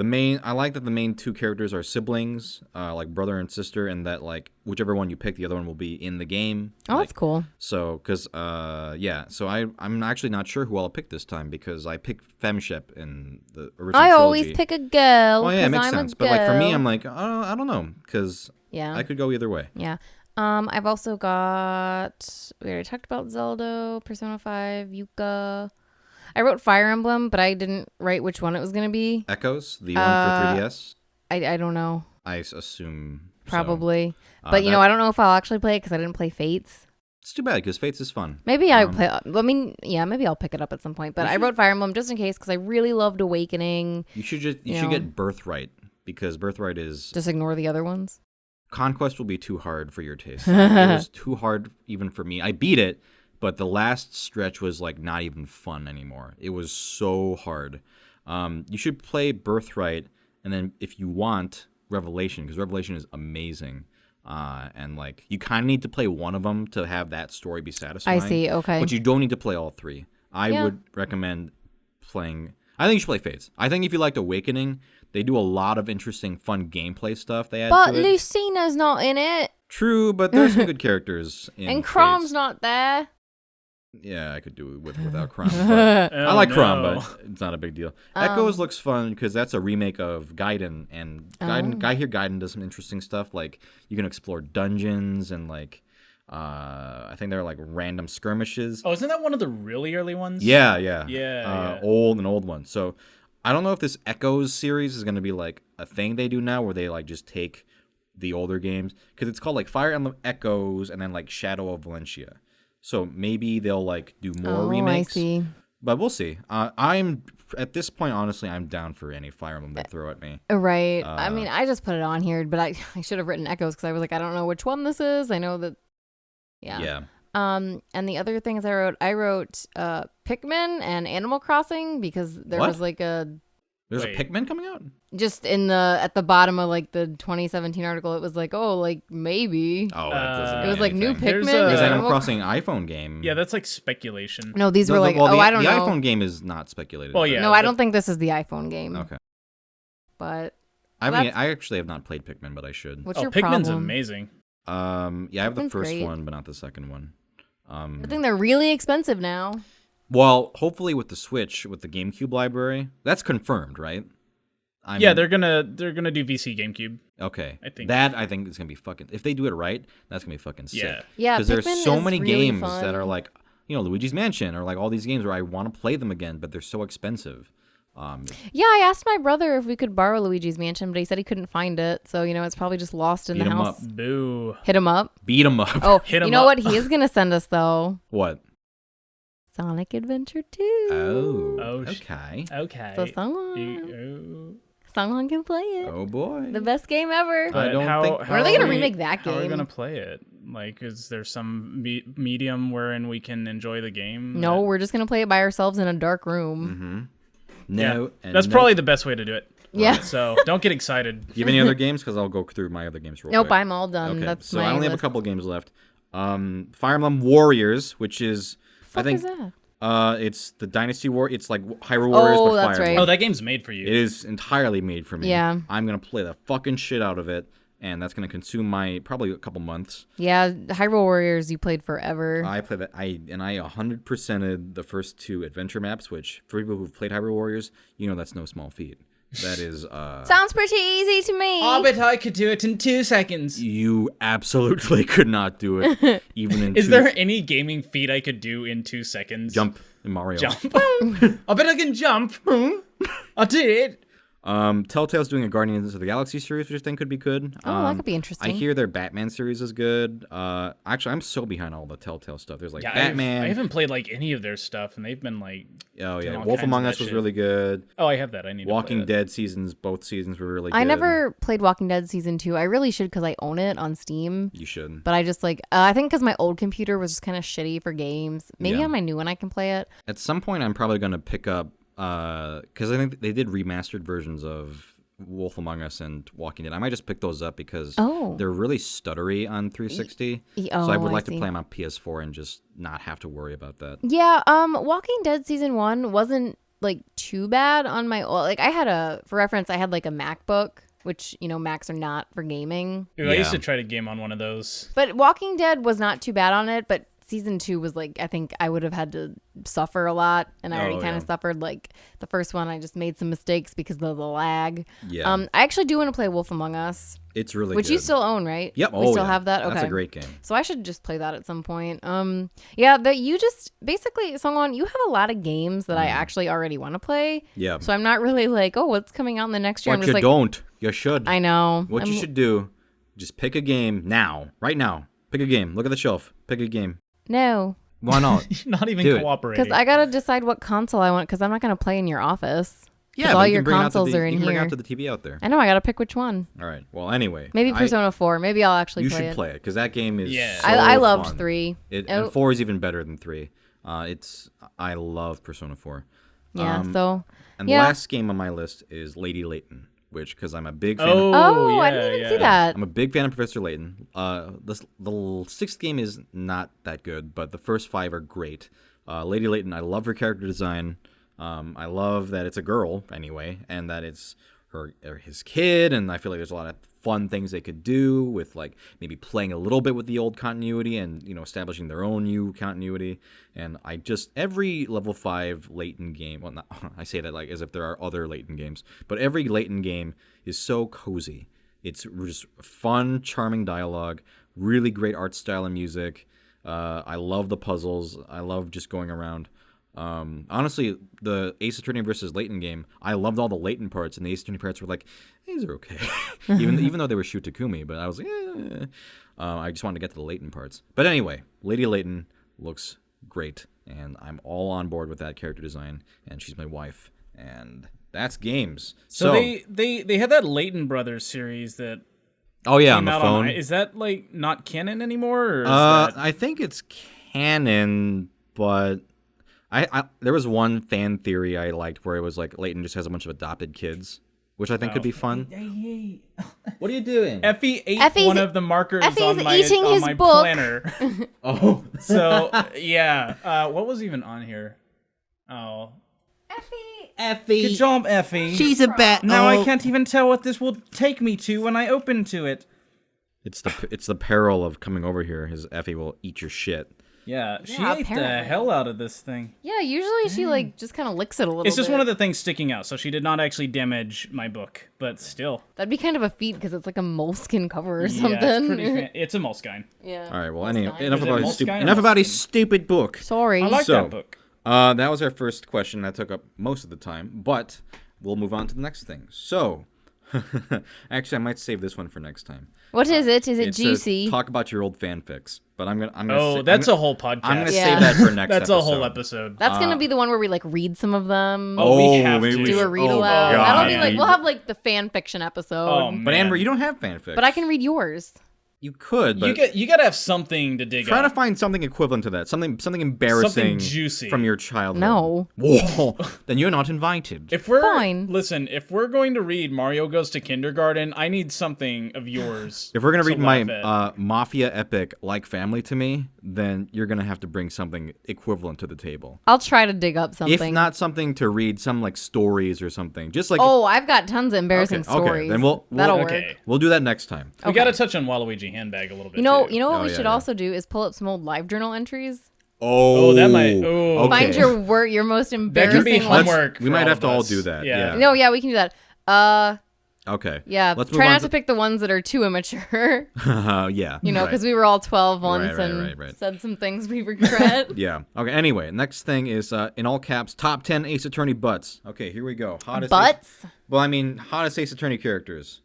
I like that the main 2 characters are siblings, like brother and sister, and that like whichever one you pick, the other one will be in the game. Oh, that's cool. So, because so I'm actually not sure who I'll pick this time because I picked Femshep in the original I trilogy. always pick a girl. Oh yeah, it 'cause makes I'm sense. A But like for me, girl. I'm like, I don't know, because yeah, I could go either way. yeah. I've also got. We already talked about Zelda, Persona 5, Yuka. I wrote Fire Emblem, but I didn't write which one it was gonna be. Echoes, the one for 3DS. I don't know. I assume so. Probably. But you know, I don't know if I'll actually play it because I didn't play Fates. It's too bad because Fates is fun. Maybe I play. I mean, yeah, maybe I'll pick it up at some point. But I wrote Fire Emblem just in case because I really loved Awakening. You should you You should know. get Birthright because Birthright is Just ignore the other ones. Conquest will be too hard for your taste. It was too hard even for me. I beat it, but the last stretch was like not even fun anymore. It was so hard. You should play Birthright, and then if you want Revelation, because Revelation is amazing. And like you kind of need to play one of them to have that story be satisfying. I see. Okay. But you don't need to play all 3. I Yeah. would recommend playing. I think you should play Fates. I think if you liked Awakening, they do a lot of interesting, fun gameplay stuff. They add But to it. Lucina's not in it, True, but there's some good characters in and Crom's Fates. not there. Yeah, I could do it without Crom. But I like Crom, no. but it's not a big deal. Echoes looks fun because that's a remake of Gaiden, and Gaiden does some interesting stuff. Like you can explore dungeons and like I think there are like random skirmishes. Oh, isn't that one of the really early ones? Yeah. Yeah. Old one. So I don't know if this Echoes series is going to be like a thing they do now where they like just take the older games because it's called like Fire Emblem Echoes and then like Shadow of Valencia. So maybe they'll like do more remakes. I see. But we'll see. I'm at this point, honestly, I'm down for any Fire Emblem they throw at me. Right. I mean, I just put it on here, but I should have written Echoes because I was like, I don't know which one this is. I know that. Yeah. Yeah. And the other things I wrote Pikmin and Animal Crossing because there What? was like There's Wait. a Pikmin coming out? just at the bottom of like the 2017 article, it was like, oh, like maybe. Oh, that doesn't It mean was like new anything. Pikmin. There's a- There's Uh, Animal Crossing iPhone game. Yeah, that's like speculation. No, these were like, well, I don't the know. iPhone game is not speculated. Well, but- yeah. No, I don't think this is the iPhone game. Okay. But I Well, mean, I actually have not played Pikmin, but I should. what's Oh, your Pikmin's problem? amazing. Yeah, I have the Pikmin's first great. one, but not the second one. I think they're really expensive now. Well, hopefully with the Switch, with the GameCube library, that's confirmed, right? Yeah, they're gonna do VC GameCube. Okay. I think. That I think is gonna be fucking. If they do it right, that's gonna be fucking sick. Yeah. Yeah, Because there's Pikmin so is many really games fun. that are like, Luigi's Mansion or like all these games where I want to play them again, but they're so expensive. Yeah, I asked my brother if we could borrow Luigi's Mansion, but he said he couldn't find it. So, it's probably just lost in Beat the 'em house. up. Boo. Hit him up. Beat 'em up. Oh, Hit 'em you know up. what he is going to send us, though? What? Sonic Adventure 2. Oh. Oh, okay. Okay. So someone can play it. Oh boy. The best game ever. But I don't how, think- how When are they gonna we- remake that How are we game? gonna play it? Like, is there some medium wherein we can enjoy the game? No, we're just going to play it by ourselves in a dark room. No. Yeah. And That's no. probably the best way to do it. Yeah. So don't get excited. Do you have any other games? Because I'll go through my other games real Nope, quick. I'm all done. Okay, That's so my I only have a list. couple games left. Fire Emblem Warriors, which is Fuck I think is that? it's the Dynasty War. It's like Hyrule Warriors, Oh, but that's Fire right. Emblem. Oh, that game's made for you. It is entirely made for me. Yeah. I'm gonna play the fucking shit out of it, and that's gonna consume my probably a couple months. Yeah, Hyrule Warriors, you played forever. I play that. I 100%ed the first two adventure maps, which for people who've played Hyrule Warriors, that's no small feat. That is. Sounds pretty easy to me. bet I could do it in 2 seconds. You absolutely could not do it, even in. Is there any gaming feat I could do in 2 seconds? jump in Mario? Jump. I bet I can jump. I did. Telltale's doing a Guardians of the Galaxy series, which I think could be good. Oh, that could be interesting. I hear their Batman series is good. Actually, I'm so behind all the Telltale stuff. There's like Yeah, Batman. I haven't played like any of their stuff, and they've been like. Oh doing yeah, all Wolf kinds Among of Us that was shit. really good. Oh, I have that. I need. Walking to play Dead both seasons were really good. I never played Walking Dead season 2. I really should because I own it on Steam. You should. But I just I think because my old computer was just kind of shitty for games. Maybe Yeah. on my new one I can play it. At some point, I'm probably gonna pick up because I think they did remastered versions of Wolf Among Us and Walking Dead. I might just pick those up because Oh. they're really stuttery on 360. oh, so I would I like to see. play them on PS4 and just not have to worry about that. Yeah, Walking Dead season 1 wasn't like too bad on my I had for reference, I had like a MacBook, which, Macs are not for gaming. Ooh, I used Yeah. to try to game on one of those. But Walking Dead was not too bad on it, but season 2 was like, I think I would have had to suffer a lot, and I already Oh, kind of yeah. suffered. Like the first one, I just made some mistakes because of the lag. Yeah. I actually do want to play Wolf Among Us, It's really which good. you still own, right? Yep. We still yeah. have that. Okay, That's a great game. So I should just play that at some point. Yeah, that you just basically, Songwon, you have a lot of games that I actually already want to play. Yeah. So I'm not really like, oh, what's coming out in the next year? I'm But just you like, don't. You should. I know. What you should do, just pick a game now, right now. Pick a game. Look at the shelf. Pick a game. No, Why not? Not even Do it. cooperating. because I gotta decide what console I want. Because I'm not gonna play in your office. Yeah, all but you your can bring it out to consoles the- are in you can bring it here. out to the TV out there. I know I gotta pick which one. All right. Well, anyway. Maybe I- Persona 4. Maybe I'll actually You play should it. play it because that game is. Yeah. So I loved fun. 3. And 4 is even better than 3. I love Persona 4. Yeah. So. And Yeah. the last game on my list is Lady Layton, which because I'm a big fan. Oh, Oh, yeah, I didn't even see yeah. that. I'm a big fan of Professor Layton. The sixth game is not that good, but the first 5 are great. Lady Layton, I love her character design. I love that it's a girl anyway, and that it's his kid, and I feel like there's a lot of fun things they could do with like maybe playing a little bit with the old continuity and establishing their own new continuity. And every level 5 Layton game, well, not, I say that like as if there are other Layton games, but every Layton game is so cozy. It's just fun, charming dialogue, really great art style and music. I love the puzzles. I love just going around. Honestly, the Ace Attorney versus Layton game, I loved all the Layton parts, and the Ace Attorney parts were like, these are okay. even though they were Shoot Takumi, but I was like, I just wanted to get to the Layton parts. But anyway, Lady Layton looks great, and I'm all on board with that character design, and she's my wife, And that's games. So they had that Leighton Brothers series that Oh yeah, on came the out phone. is that like not canon anymore? Or is that... I think it's canon, but I there was one fan theory I liked where it was like Leighton just has a bunch of adopted kids, which I think could be fun. What are you doing? Effie ate Effie's- one of the markers Effie's on my, eating on his my book. planner. Oh, So yeah, what was even on here? Oh, Effie. good job, Effie. She's a bat. Now I oh. can't even tell what this will take me to when I open to it. it's the peril of coming over here. His Effie will eat your shit. Yeah, she Yeah, ate the apparently. hell out of this thing. Yeah, usually she like just kind of licks it a little It's just bit. one of the things sticking out, so she did not actually damage my book, but still. That'd be kind of a feat because it's like a moleskin cover or Yeah, something. it's a Moleskine. Yeah. All right. Well, That's anyway, fine. enough Is it about his Moleskine stupid. or Enough about his Moleskine? stupid book. Sorry. I like So, that book. That was our first question. That took up most of the time, but we'll move on to the next thing. So, actually, I might save this one for next time. What is it? Is it It's to juicy? talk about your old fanfics, but I'm gonna. Oh, that's a whole podcast. I'm gonna Yeah. save that for next. That's episode. a whole episode. That's gonna be the one where we like read some of them. Oh, we have maybe to. we Do a should- read oh, aloud. God. That'll be like Yeah. we'll have like the fan fiction episode. Oh, But man. Amber, you don't have fanfics. But I can read yours. You could, but You gotta have something to dig try up. to find something equivalent to that. Something embarrassing, Something juicy. from your childhood. No. Whoa, then you're not invited. If we're Fine. Listen, if we're going to read Mario Goes to Kindergarten, I need something of yours. If we're gonna to read my laugh at. mafia epic like Family to Me, then you're gonna have to bring something equivalent to the table. I'll try to dig up something. If not something to read, some like stories or something. Just like Oh, I've got tons of embarrassing Okay, stories. then we'll- That'll okay. work. we'll do that next time. We gotta touch on Waluigi Handbag a little bit. You know too. what Oh, we yeah, should yeah. also do is pull up some old live journal entries. Oh, that might- oh. okay. Find your most That embarrassing could be ones. homework. We for might all have of to all us. do that. Yeah. Yeah. No, yeah, we can do that. Okay. Yeah. Let's move Try on not to pick the ones that are too immature. Yeah. You know, right. because we were all 12 once Right, and right. said some things we regret. Yeah. Okay. Anyway, next thing is in all caps, top 10 Ace Attorney butts. Okay, here we go. Hottest Butts? Well, I mean, hottest Ace Attorney characters.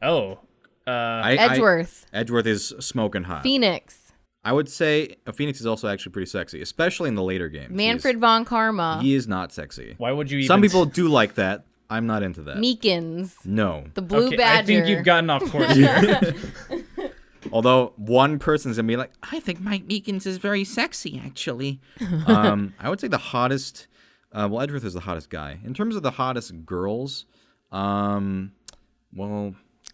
Oh. Edgeworth. Edgeworth is smoking hot. Phoenix. I would say Phoenix is also actually pretty sexy, especially in the later games. Manfred von Karma. He is not sexy. Why would you even... Some people do like that. I'm not into that. Meekins. No. The Blue Okay, Badger. I think you've gotten off course here. Although one person's gonna be like, I think Mike Meekins is very sexy, actually. I would say the hottest. Well, Edgeworth is the hottest guy. In terms of the hottest girls, well,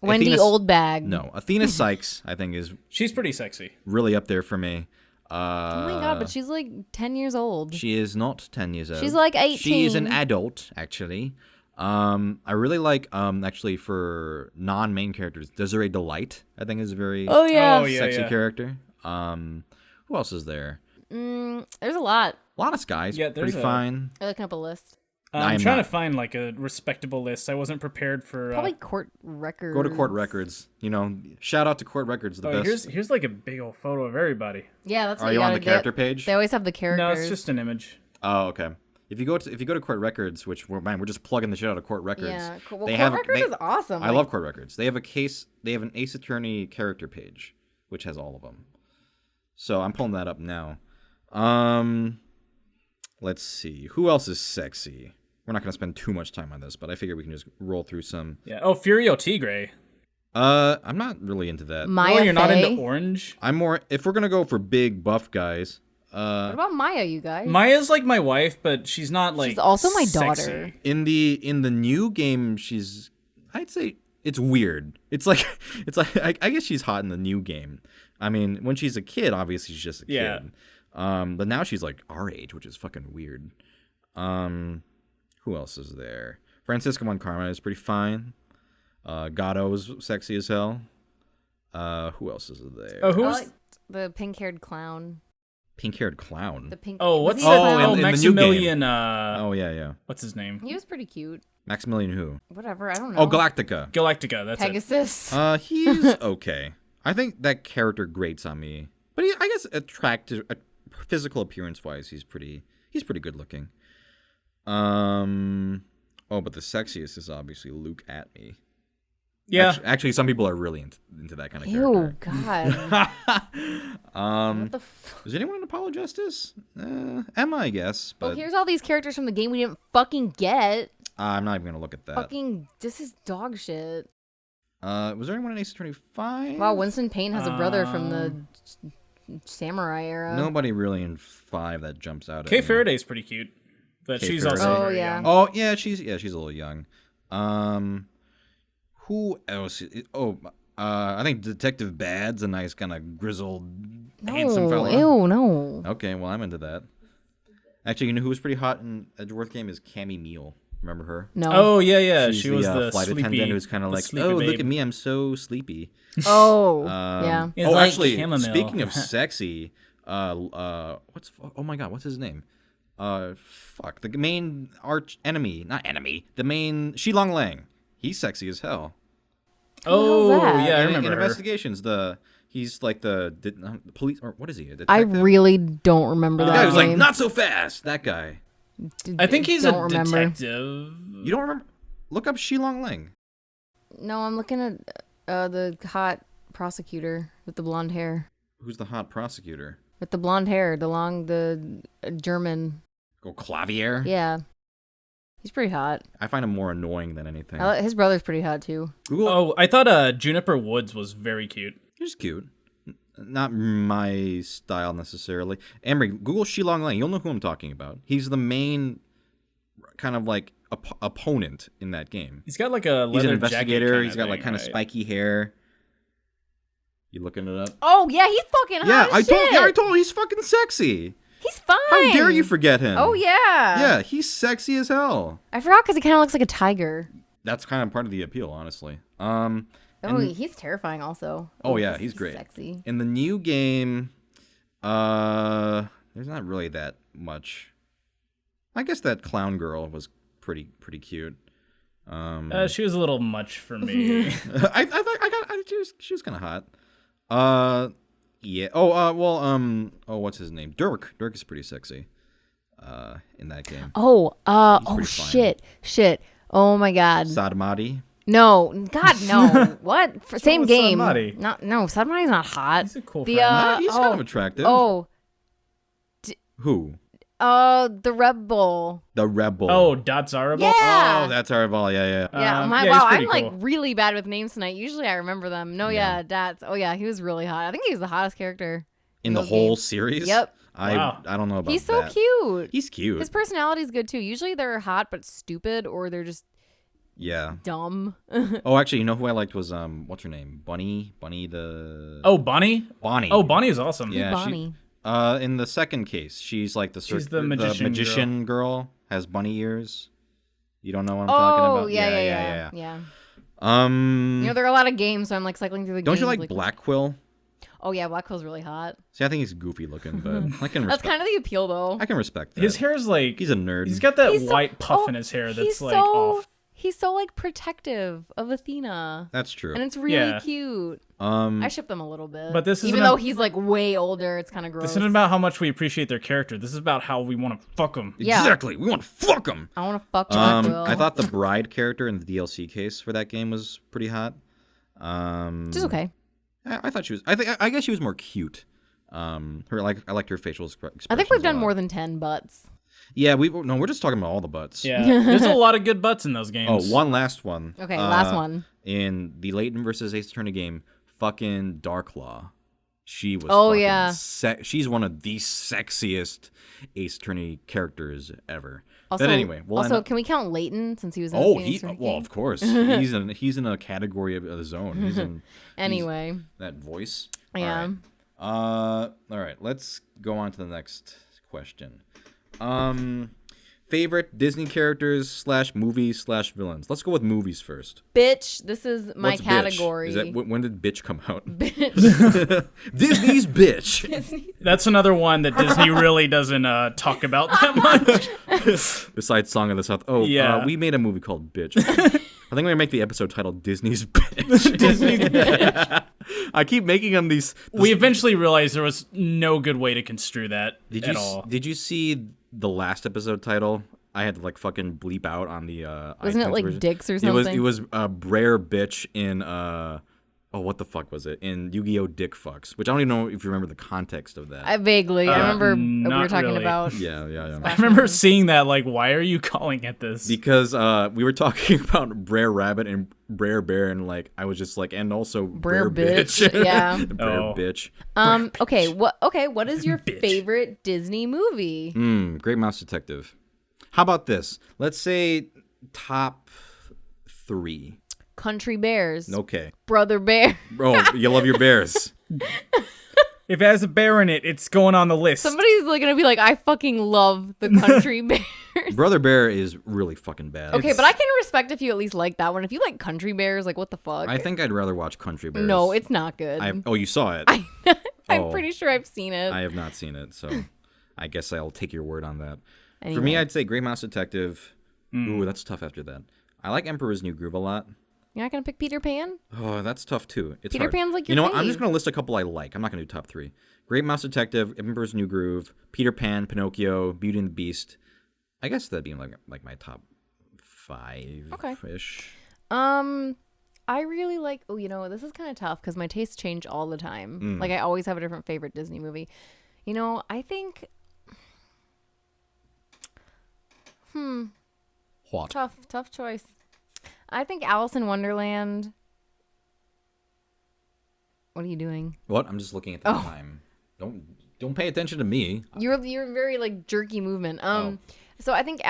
Wendy Athena- Oldbag. No, Athena Sykes, I think, is She's pretty sexy. really up there for me. Oh my god, but she's like 10 years old. She is not 10 years old. She's like She is an 18. adult, actually. I really like, actually, for non-main characters, Desiree Delight, I think, is a very Oh yeah. Oh, yeah. sexy character. Who else is there? There's a lot. A lot of skies. Yeah, there's pretty a- fine. I'm looking up a list. I'm am trying not. to find like a respectable list. I wasn't prepared for... Probably Court Records. Go to Court Records. You know, shout out to Court Records, the Oh, best. here's like a big old photo of everybody. Yeah, that's what Are you on gotta the do. character page? They always have the characters. No, it's just an image. Oh, okay. If you go to Court Records, which we're just plugging the shit out of Court Records. Yeah. Well, they Court have Records they- is awesome. I Like, love Court Records. They have an Ace Attorney character page, which has all of them. So I'm pulling that up now. Let's see. Who else is sexy? We're not gonna spend too much time on this, but I figure we can just roll through some. Yeah. Oh, Furio Tigre. I'm not really into that. Maya Oh, you're not Fey. into orange? I'm more if we're gonna go for big buff guys. What about Maya, you guys? Maya's like my wife, but she's not like. She's also my sexy. daughter. In the new game, I'd say it's weird. It's like I guess she's hot in the new game. I mean, when she's a kid, obviously she's just a Yeah. kid. But now she's like our age, which is fucking weird. Who else is there? Francisco Von Karma is pretty fine. Gatto's sexy as hell. Who else is there? Oh, I who's? like the pink-haired clown. Pink-haired clown. The pink. Oh, was what's he that? a clown? in the new Maximilian. Oh yeah. What's his name? He was pretty cute. Maximilian who? Whatever, I don't know. Oh, Galactica. Galactica. That's it. Pegasus. He's okay. I think that character grates on me, but I guess attractive, physical appearance wise, he's pretty good looking. Oh, but the sexiest is obviously Luke at me. Yeah. Actually, some people are really into that kind of Ew, character. God. What the Is anyone in Apollo Justice? Emma, I guess. But Well, here's all these characters from the game we didn't fucking get. I'm not even gonna look at that. Fucking, this is dog shit. Was there anyone in Ace Attorney 5? Wow, Winston Payne has a brother from the samurai era. Nobody really in 5 that jumps out. Kay at me. Faraday's pretty cute, but Kay she's Faraday. also Oh, very yeah. young. Oh yeah, she's a little young. Who else? I think Detective Bad's a nice kind of grizzled, handsome No, fella. ew, no. Okay, well I'm into that. Actually, you know who was pretty hot in Edgeworth game is Cammy Meal. Remember her? No. Oh yeah, She's she was the flight sleepy, attendant who's kind of the like, sleepy oh, babe. look at me, I'm so sleepy. Oh, yeah. It's Oh, like actually, chamomile. speaking of sexy, oh my god, what's his name? Fuck, the main the main Shilong Lang. He's sexy as hell. Oh hell's that? yeah, I in remember her. Investigations, he's like the police, or what is he? A I detective? really don't remember The that guy who's like, name. not so fast. That guy. I think he's don't a remember. detective. You don't remember? Look up Shilong Lang. No, I'm looking at the hot prosecutor with the blonde hair. Who's the hot prosecutor? With the blonde hair, the German. Go Clavier. Yeah. He's pretty hot. I find him more annoying than anything. His brother's pretty hot too. Google. Oh, I thought Juniper Woods was very cute. He's cute. Not my style necessarily. Emery, Google Shilong Lang. You'll know who I'm talking about. He's the main kind of like opponent in that game. He's got like a leather He's an jacket investigator. kinda He's got like thing, kind of right? spiky hair. You looking it up? Oh yeah, he's fucking hot. Yeah, as shit. I told. He's fucking sexy. He's fine. How dare you forget him? Oh yeah. Yeah, he's sexy as hell. I forgot because he kind of looks like a tiger. That's kind of part of the appeal, honestly. Oh, he's terrifying also. Oh yeah, he's great. Sexy. In the new game, there's not really that much. I guess that clown girl was pretty cute. She was a little much for me. She was kind of hot. Yeah. Oh, what's his name? Dirk. Dirk is pretty sexy. In that game. Oh, pretty fine. shit. Oh my god. Sadmati. No, God, no. What? Same with game. Sadmati? No, Sadmati's not hot. He's a cool The, friend. He's kind of attractive. Oh, Who? the rebel. The rebel. Oh, Dotzarable? Yeah. Oh, that's our ball. Yeah. Yeah, yeah, wow, he's I'm pretty like cool. really bad with names tonight. Usually I remember them. No, yeah, Dats. Oh yeah, he was really hot. I think he was the hottest character In the those whole games. series. Yep. Wow. I don't know about He's so that. cute. He's cute. His personality's good too. Usually they're hot but stupid, or they're just Yeah. dumb. Oh, actually, you know who I liked was what's her name? Bunny the. Oh, Bonnie? Bonnie. Oh, Bonnie is awesome. Yeah. Bonnie. In the second case, she's like She's the magician girl. Has bunny ears. You don't know what I'm talking Oh about? yeah. You know there are a lot of games, so I'm like cycling through the Don't games. you like Black Quill? Oh yeah, Black Quill's really hot. See, I think he's goofy looking, but I can That's respect. kind of the appeal though. I can respect that. His hair is like... He's a nerd. He's got that He's so- white puff oh, in his hair he's that's like so- off. He's so like protective of Athena. That's true. And it's really Yeah. cute. Um, I ship them a little bit. But this even isn't though a- he's like way older, it's kind of gross. This isn't about how much we appreciate their character. This is about how we want to fuck them. Yeah. Exactly. We want to fuck him. I want to fuck Black Quill. I thought the bride character in the DLC case for that game was pretty hot. Just okay. I thought she was. I guess she was more cute. I liked her facial expressions. I think we've a done lot. more than 10 butts. Yeah, we're just talking about all the butts. Yeah. There's a lot of good butts in those Oh, games. one last one. Okay, last one. In the Layton versus Ace Attorney game, fucking Darklaw. She was. Oh, fucking yeah. She's one of the sexiest Ace Attorney characters ever. Also, but anyway, we'll end up- can we count Leighton since he was in the Oh, Phoenix Wright well, game? of course. He's in a category of his own. He's in Anyway. that voice. Yeah. All right. Let's go on to the next question. Favorite Disney characters / movies / villains. Let's go with movies first. Bitch, this is my What's bitch? category. Is that when did bitch come out? Bitch. Disney's bitch. That's another one that Disney really doesn't talk about that much. Besides Song of the South. Oh, Yeah. we made a movie called Bitch. I think we're gonna make the episode titled Disney's Bitch. Disney's bitch. I keep making them these. We eventually realized there was no good way to construe that at all. Did you see the last episode title? I had to like fucking bleep out on the. Wasn't it iTunes like version. dicks or It something? was Brer Bitch in what the fuck was it? In Yu-Gi-Oh! Dick Fucks, which I don't even know if you remember the context of that. I vaguely. I remember we not were talking really. about. Yeah. I remember seeing that. Like, why are you calling it this? Because we were talking about Brer Rabbit and Brer Bear, and like I was just like, and also Brer Bitch. Yeah. Brer Bitch. Okay. What is your favorite Disney movie? Great Mouse Detective. How about this? Let's say top 3. Country Bears. Okay. Brother Bear. Oh, you love your bears. If it has a bear in it, it's going on the list. Somebody's like gonna be like, I fucking love the Country Bears. Brother Bear is really fucking bad. Okay, but I can respect if you at least like that one. If you like Country Bears, like what the fuck? I think I'd rather watch Country Bears. No, it's not good. Oh, you saw it. I'm pretty sure I've seen it. I have not seen it, so I guess I'll take your word on that. Anyway. For me, I'd say Great Mouse Detective. Ooh, that's tough after that. I like Emperor's New Groove a lot. You're not gonna pick Peter Pan? Oh, that's tough too. It's Peter hard. Pan's like your You know what? I'm fave. just gonna list a couple I like. I'm not gonna do top 3. Great Mouse Detective, Emperor's New Groove, Peter Pan, Pinocchio, Beauty and the Beast. I guess that'd be like my top 5-ish. I really like. Oh, you know, this is kind of tough because my tastes change all the time. Like I always have a different favorite Disney movie. You know, I think. What? Tough choice. I think Alice in Wonderland. What are you doing? What? I'm just looking at the time. Don't pay attention to me. You're very like jerky movement. Oh. So I think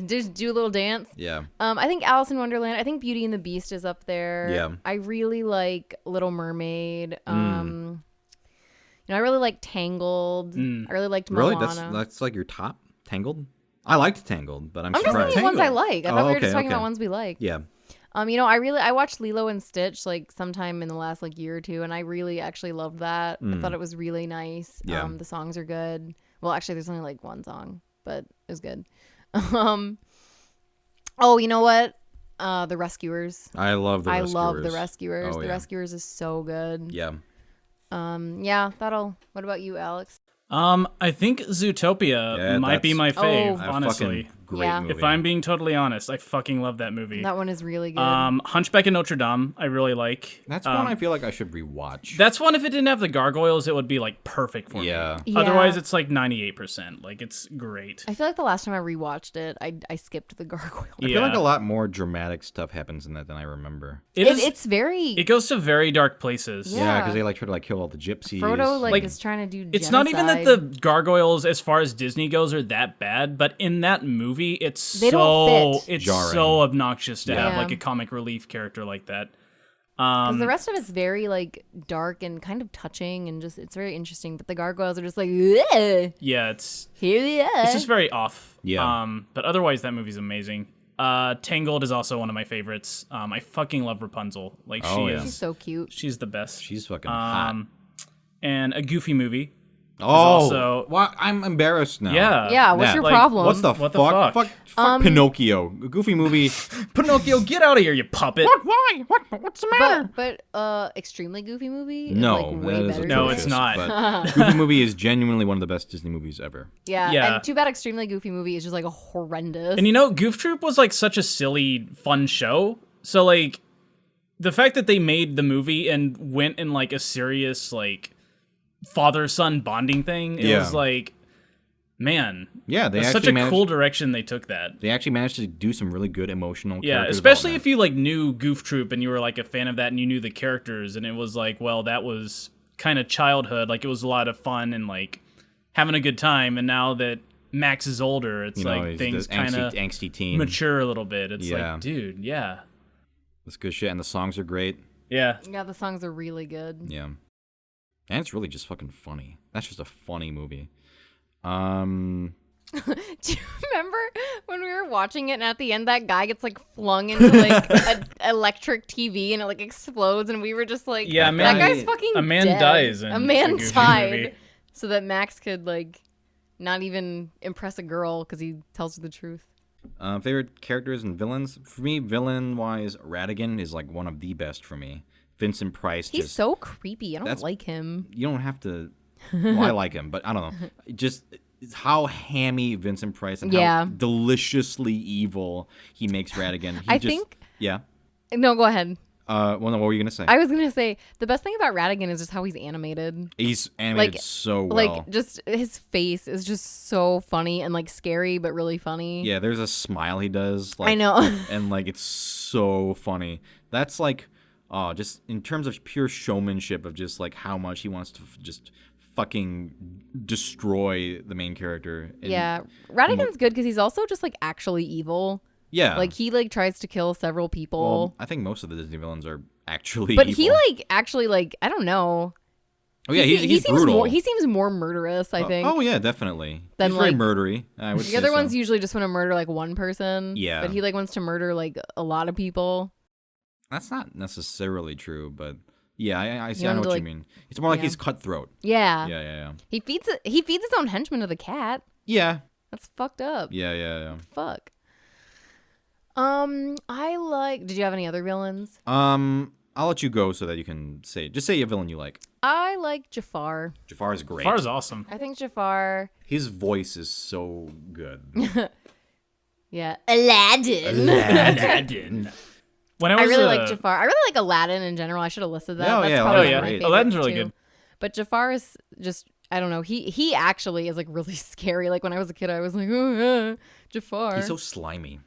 just do a little dance. Yeah. I think Alice in Wonderland. I think Beauty and the Beast is up there. Yeah. I really like Little Mermaid. You know, I really like Tangled. I really liked Really? Moana. That's like your top? Tangled? I liked Tangled, but I'm just surprised. thinking ones I like. I thought we were just talking okay. about ones we like. Yeah. You know, I watched Lilo and Stitch like sometime in the last like year or two, and I really actually loved that. I thought it was really nice. Yeah. The songs are good. Well, actually, there's only like one song, but it was good. Oh, you know what? The Rescuers. I love the Rescuers. I love the Rescuers. Oh, The yeah. Rescuers is so good. Yeah. Yeah, that'll. What about you, Alex? I think Zootopia might be my fave, Oh. honestly. Great Yeah. movie. If I'm being totally honest, I fucking love that movie. That one is really good. Hunchback of Notre Dame, I really like. That's one I feel like I should rewatch. That's one, if it didn't have the gargoyles, it would be like perfect for Yeah. me. Yeah. Otherwise, it's like 98%. Like, it's great. I feel like the last time I rewatched it, I skipped the gargoyle. I feel like a lot more dramatic stuff happens in that than I remember. It's very. It goes to very dark places. Yeah. Yeah, because they like try to like kill all the gypsies. Frodo Like, is trying to do. It's not even that the genocide. gargoyles, as far as Disney goes, are that bad, but in that movie, They don't fit. it's Jarring. so obnoxious to have Yeah. like a comic relief character like that. 'Cause the rest of it's very like dark and kind of touching and just it's very interesting. But the gargoyles are just like, "Ugh, Yeah, it's here they are. just very off. Yeah. But otherwise, that movie's amazing. Tangled is also one of my favorites. I fucking love Rapunzel. Like Oh, she yeah. is, She's so cute. she's the best. She's fucking hot. And a Goofy movie. Oh, also- well, I'm embarrassed now. Yeah, what's Yeah. your Like, problem? What's the What the fuck? fuck? Fuck Pinocchio. A Goofy movie. Pinocchio, get out of here, you puppet! Why? What's the matter? but extremely goofy movie. Is No, like way that is better. No, than it's it. not. But Goofy movie is genuinely one of the best Disney movies ever. Yeah, Yeah. and too bad extremely goofy movie is just like a horrendous. And you know, Goof Troop was like such a silly, fun show. So like, the fact that they made the movie and went in like a serious like father-son bonding thing, it Yeah. was like, man, Yeah, they that's actually such a managed. cool direction they took that. They actually managed to do some really good emotional. Yeah, character especially development. if you like knew Goof Troop and you were like a fan of that and you knew the characters and it was like, well, that was kind of childhood. Like it was a lot of fun and like having a good time. And now that Max is older, it's You know, like he's things this kind of angsty teen. mature a little bit. It's Yeah. like, dude, yeah. That's good shit, and the songs are great. Yeah. Yeah, the songs are really good. Yeah, and it's really just fucking funny. That's just a funny movie. Do you remember when we were watching it and at the end that guy gets like flung into like an electric TV and it like explodes and we were just like, Yeah, that man- guy's fucking a man dead. dies in a man a Goofy died movie. so that Max could like not even impress a girl because he tells her the truth. Favorite characters and villains? For me, villain-wise, Ratigan is like one of the best for me. Vincent Price. He's just, so creepy. I don't that's- like him. You don't have to. Well, I like him, but I don't know. Just how hammy Vincent Price and Yeah. how deliciously evil he makes Ratigan. I think- Yeah. No, go ahead. Well, no, what were you gonna say? I was gonna say the best thing about Ratigan is just how he's animated. He's animated like- so well. Like, just his face is just so funny and like scary, but really funny. Yeah, there's a smile he does. Like, I know. And like it's so funny. That's like, just in terms of pure showmanship of just like how much he wants to just fucking destroy the main character. And, Yeah, Ratigan's good because he's also just like actually evil. Yeah. Like he like tries to kill several people. Well, I think most of the Disney villains are actually but evil. he like actually like I don't know. Oh yeah, he's he seems brutal. more he seems more murderous, I think. Oh yeah, definitely. Than, He's very like, murdery. I would The say other so. ones usually just want to murder like one person. Yeah. But he like wants to murder like a lot of people. That's not necessarily true, but yeah, I see. You I know want what to, you mean. It's more like yeah. he's cutthroat. Yeah. Yeah. He feeds his own henchman to the cat. Yeah. That's fucked up. Yeah. Fuck. I like. Did you have any other villains? I'll let you go so that you can just say a villain you like. I like Jafar. Jafar is great. Jafar's awesome. I think Jafar. His voice is so good. Yeah. Aladdin. Aladdin. When I was really like Jafar. I really like Aladdin in general. I should have listed that. Oh, That's yeah, probably Aladdin's one of my great. favorites, Aladdin's really too. good. But Jafar is just I don't know. He actually is like really scary. Like when I was a kid, I was like, oh, Jafar. He's so slimy.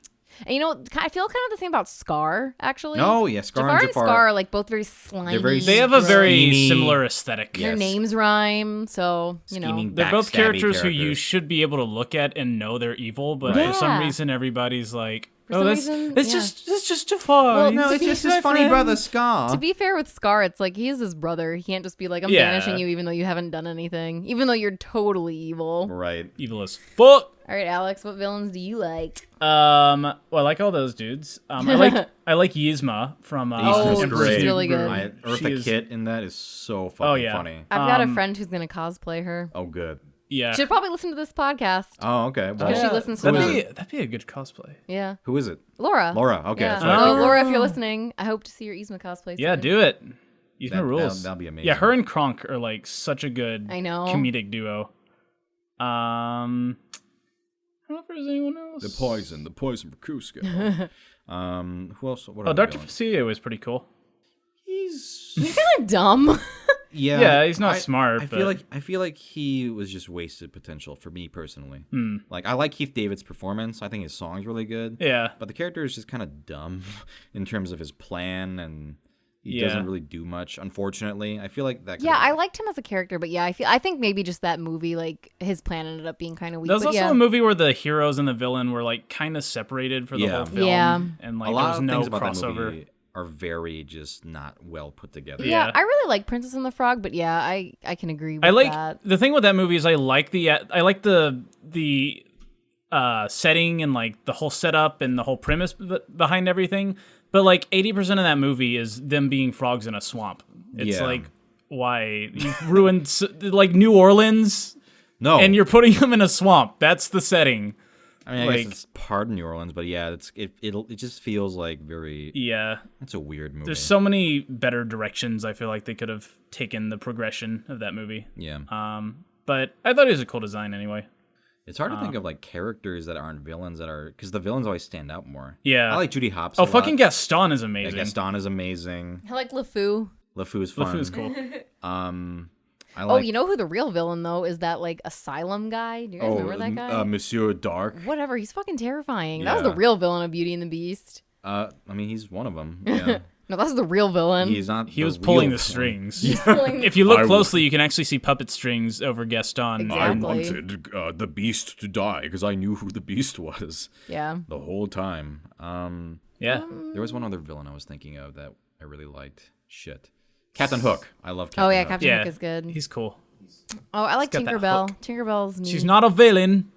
And you know, I feel kind of the same about Scar actually. No, yeah, Scar Jafar and Jafar. Scar are like both very slimy. very They have a very Schemy. similar aesthetic. Yeah. Their Yes. names rhyme, so you know. Scheming, They're both backstabby characters who you characters. should be able to look at and know they're evil, but Right. for some Yeah. reason everybody's like, For "Oh, some that's reason, it's yeah. just Jafar." Well, He's- no, it's to just be- his my funny friend." brother Scar. To be fair with Scar, it's like he is his brother. He can't just be like, I'm Yeah. banishing you even though you haven't done anything. Even though you're totally evil. Right. Evil as fuck. All right, Alex, what villains do you like? Well, I like all those dudes. I like Yzma from Yzma's Oh, Emperor's she's New really good. Groove. Eartha She is- Kitt in that is so fucking yeah. funny. I've got a friend who's going to cosplay her. Oh, good. Yeah. Should probably listen to this podcast. Oh, okay. Well, Because she listens to That'd be a good cosplay. Yeah. who is it? Laura. Laura. Okay, Yeah. that's what I So, figured. Laura, if you're listening, I hope to see your Yzma cosplay Yeah, soon. do it. Yzma That- rules. that'll be amazing. Yeah, her and Kronk are like such a good I know. comedic duo. I don't know if there's anyone else. The poison for Cusco. Who else? What Oh, other Dr. villains? Facilio is pretty cool. He's He's kind of dumb. yeah. Yeah, he's not smart, I but- feel like he was just wasted potential for me personally. Hmm. Like I like Keith David's performance. I think his song's really good. Yeah. But the character is just kind of dumb in terms of his plan, and he Yeah. doesn't really do much. Unfortunately, I feel like that. Yeah, I liked him as a character, but yeah, I think maybe just that movie, like his plan ended up being kind of weak. There was but also yeah. a movie where the heroes and the villain were like kind of separated for the Yeah. whole film. Yeah. And like a there lot was of no things about that crossover. movie are very just not well put together. Yeah, Yeah. I really like Princess and the Frog, but yeah, I can agree with I like that. the thing with that movie is I like the setting and like the whole setup and the whole premise behind everything. But like 80% of that movie is them being frogs in a swamp. It's Yeah. like why you've ruined like New Orleans No, and you're putting them in a swamp. That's the setting. I mean, I like- guess it's part of New Orleans, but yeah, it just feels like very. Yeah. It's a weird movie. There's so many better directions I feel like they could have taken the progression of that movie. yeah, But I thought it was a cool design anyway. it's hard to think of like characters that aren't villains because the villains always stand out more. Yeah. I like Judy Hopps. Oh, a fucking lot. Gaston is Yeah, amazing. Gaston is amazing. I like LeFou. LeFou is fun. LeFou's cool. I Oh, like. you know who the real villain though is? That like asylum guy. Do you guys remember that guy? Monsieur Dark. Whatever, he's fucking terrifying. That was the Yeah. real villain of Beauty and the Beast. I mean, he's one of them. Yeah, No, that's the real villain. he's not. He was pulling real the villain. strings. Pulling- If you look I closely, you can actually see puppet strings over Gaston. Exactly. the Beast to die because I knew who the Beast was yeah. the whole time. Yeah. There was one other villain I was thinking of that I really liked. Shit, Captain Hook. I love Captain Oh yeah, Hook. Captain Yeah. Hook is good. He's cool. Oh, I like got that Tinkerbell. hook. Tinkerbell's neat. She's not a villain.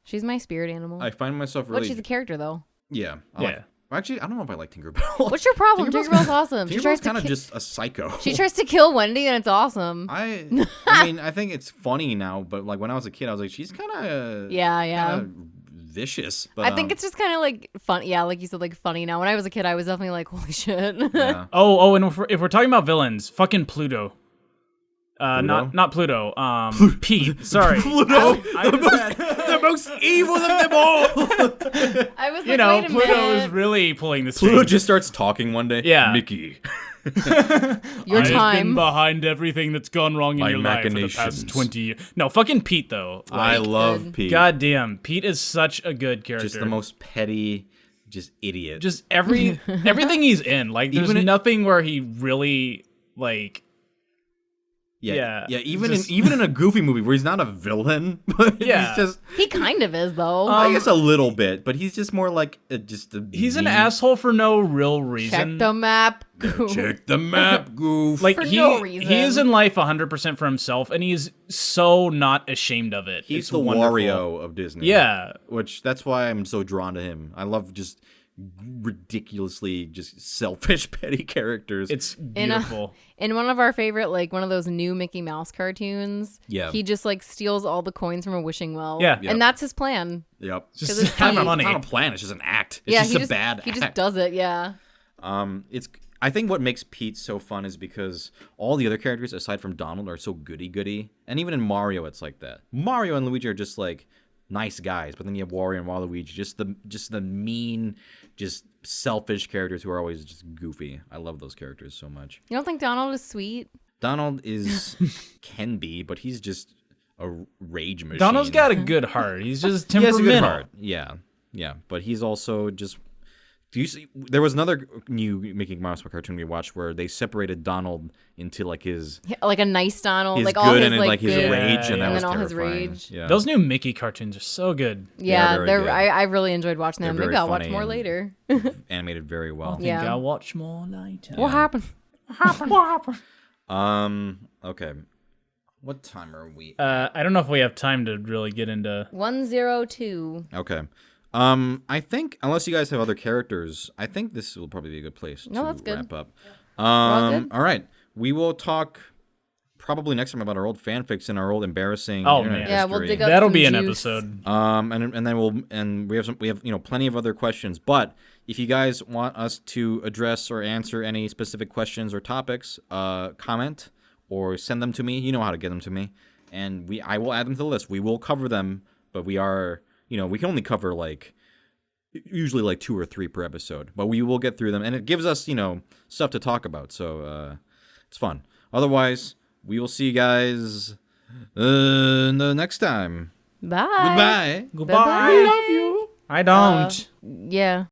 She's my spirit animal. I find myself But really. she's a character though. Yeah. Yeah. Actually, I don't know if I like Tinkerbell. What's your problem? Tinkerbell's awesome. She Tinkerbell's tries to kind of ki- just a psycho. she tries to kill Wendy, and it's awesome. I mean, I think it's funny now, but like when I was a kid, I was like, she's kind of Yeah. vicious. But I think it's just kind of like fun. Yeah, like you said, like funny. Now, when I was a kid, I was definitely like, holy shit. yeah. Oh, and if we're talking about villains, fucking Pluto. Not Pluto. Pete. Sorry. Pluto, the most evil of them all. I was like, You know, wait a Pluto is minute. really pulling the Pluto strings. just starts talking one day. Yeah. Mickey. Your I've been time. behind everything that's gone wrong in My your life for the past machinations. 20 years. No, fucking Pete, though. I Like, love good. Pete. goddamn, Pete is such a good character. Just the most petty, just idiot. Just everything he's in. Like, there's Even nothing where he really, like... yeah. Even just- even in a Goofy movie where he's not a villain, but Yeah. he's just He kind of is though. I guess a little bit, but he's just more like just a He's an mean- asshole for no real reason. Check the map. Check the map, Goof. Like For he no reason. he is in life 100% for himself, and he's so not ashamed of it. he's It's the wonderful. Wario of Disney. Yeah, Which that's why I'm so drawn to him. I love just ridiculously just selfish petty characters. it's In a- beautiful. In one of our favorite, like one of those new Mickey Mouse cartoons, Yeah. he just like steals all the coins from a wishing well. Yeah. Yep. And that's his plan. Yep. Just it's have Pete. money. It's not a plan. It's just an act. It's yeah, just he a just bad he act. just does it. Yeah. It's. I think what makes Pete so fun is because all the other characters, aside from Donald, are so goody-goody. And even in Mario, it's like that. Mario and Luigi are just like nice guys, but then you have Wario and Waluigi, just the mean, just selfish characters who are always just goofy. I love those characters so much. You don't think Donald is sweet? Donald can be, but he's just a rage machine. Donald's got a good heart. He's just He has a temperamental. good heart. Yeah, but he's also just. Do you see? There was another new Mickey Mouse cartoon we watched where they separated Donald into like his Like a nice Donald, his like good all his and like, like his good, rage, and that and was then all his terrifying. rage. Yeah. Those new Mickey cartoons are so good. Yeah, very they're. good. I really enjoyed watching them. They're Maybe very I'll watch funny more and- later. animated very well. I Yeah. think I'll watch more later. What happened? Okay. What time are we? I don't know if we have time to really get into. 102. Okay. I think unless you guys have other characters, I think this will probably be a good place No, to that's good. wrap up. all good. All right. We will talk probably next time about our old fanfics and our old embarrassing Oh, internet man. Yeah, we'll history. dig up That'll some be an juice. episode. And then we have plenty of other questions. But if you guys want us to address or answer any specific questions or topics, comment or send them to me. You know how to get them to me, and I will add them to the list. We will cover them, but we can only cover usually like 2 or 3 per episode, but we will get through them, and it gives us stuff to talk about. So it's fun. Otherwise, we will see you guys the next time. Bye. Goodbye. Goodbye. Bye-bye. I love you. I don't. Yeah.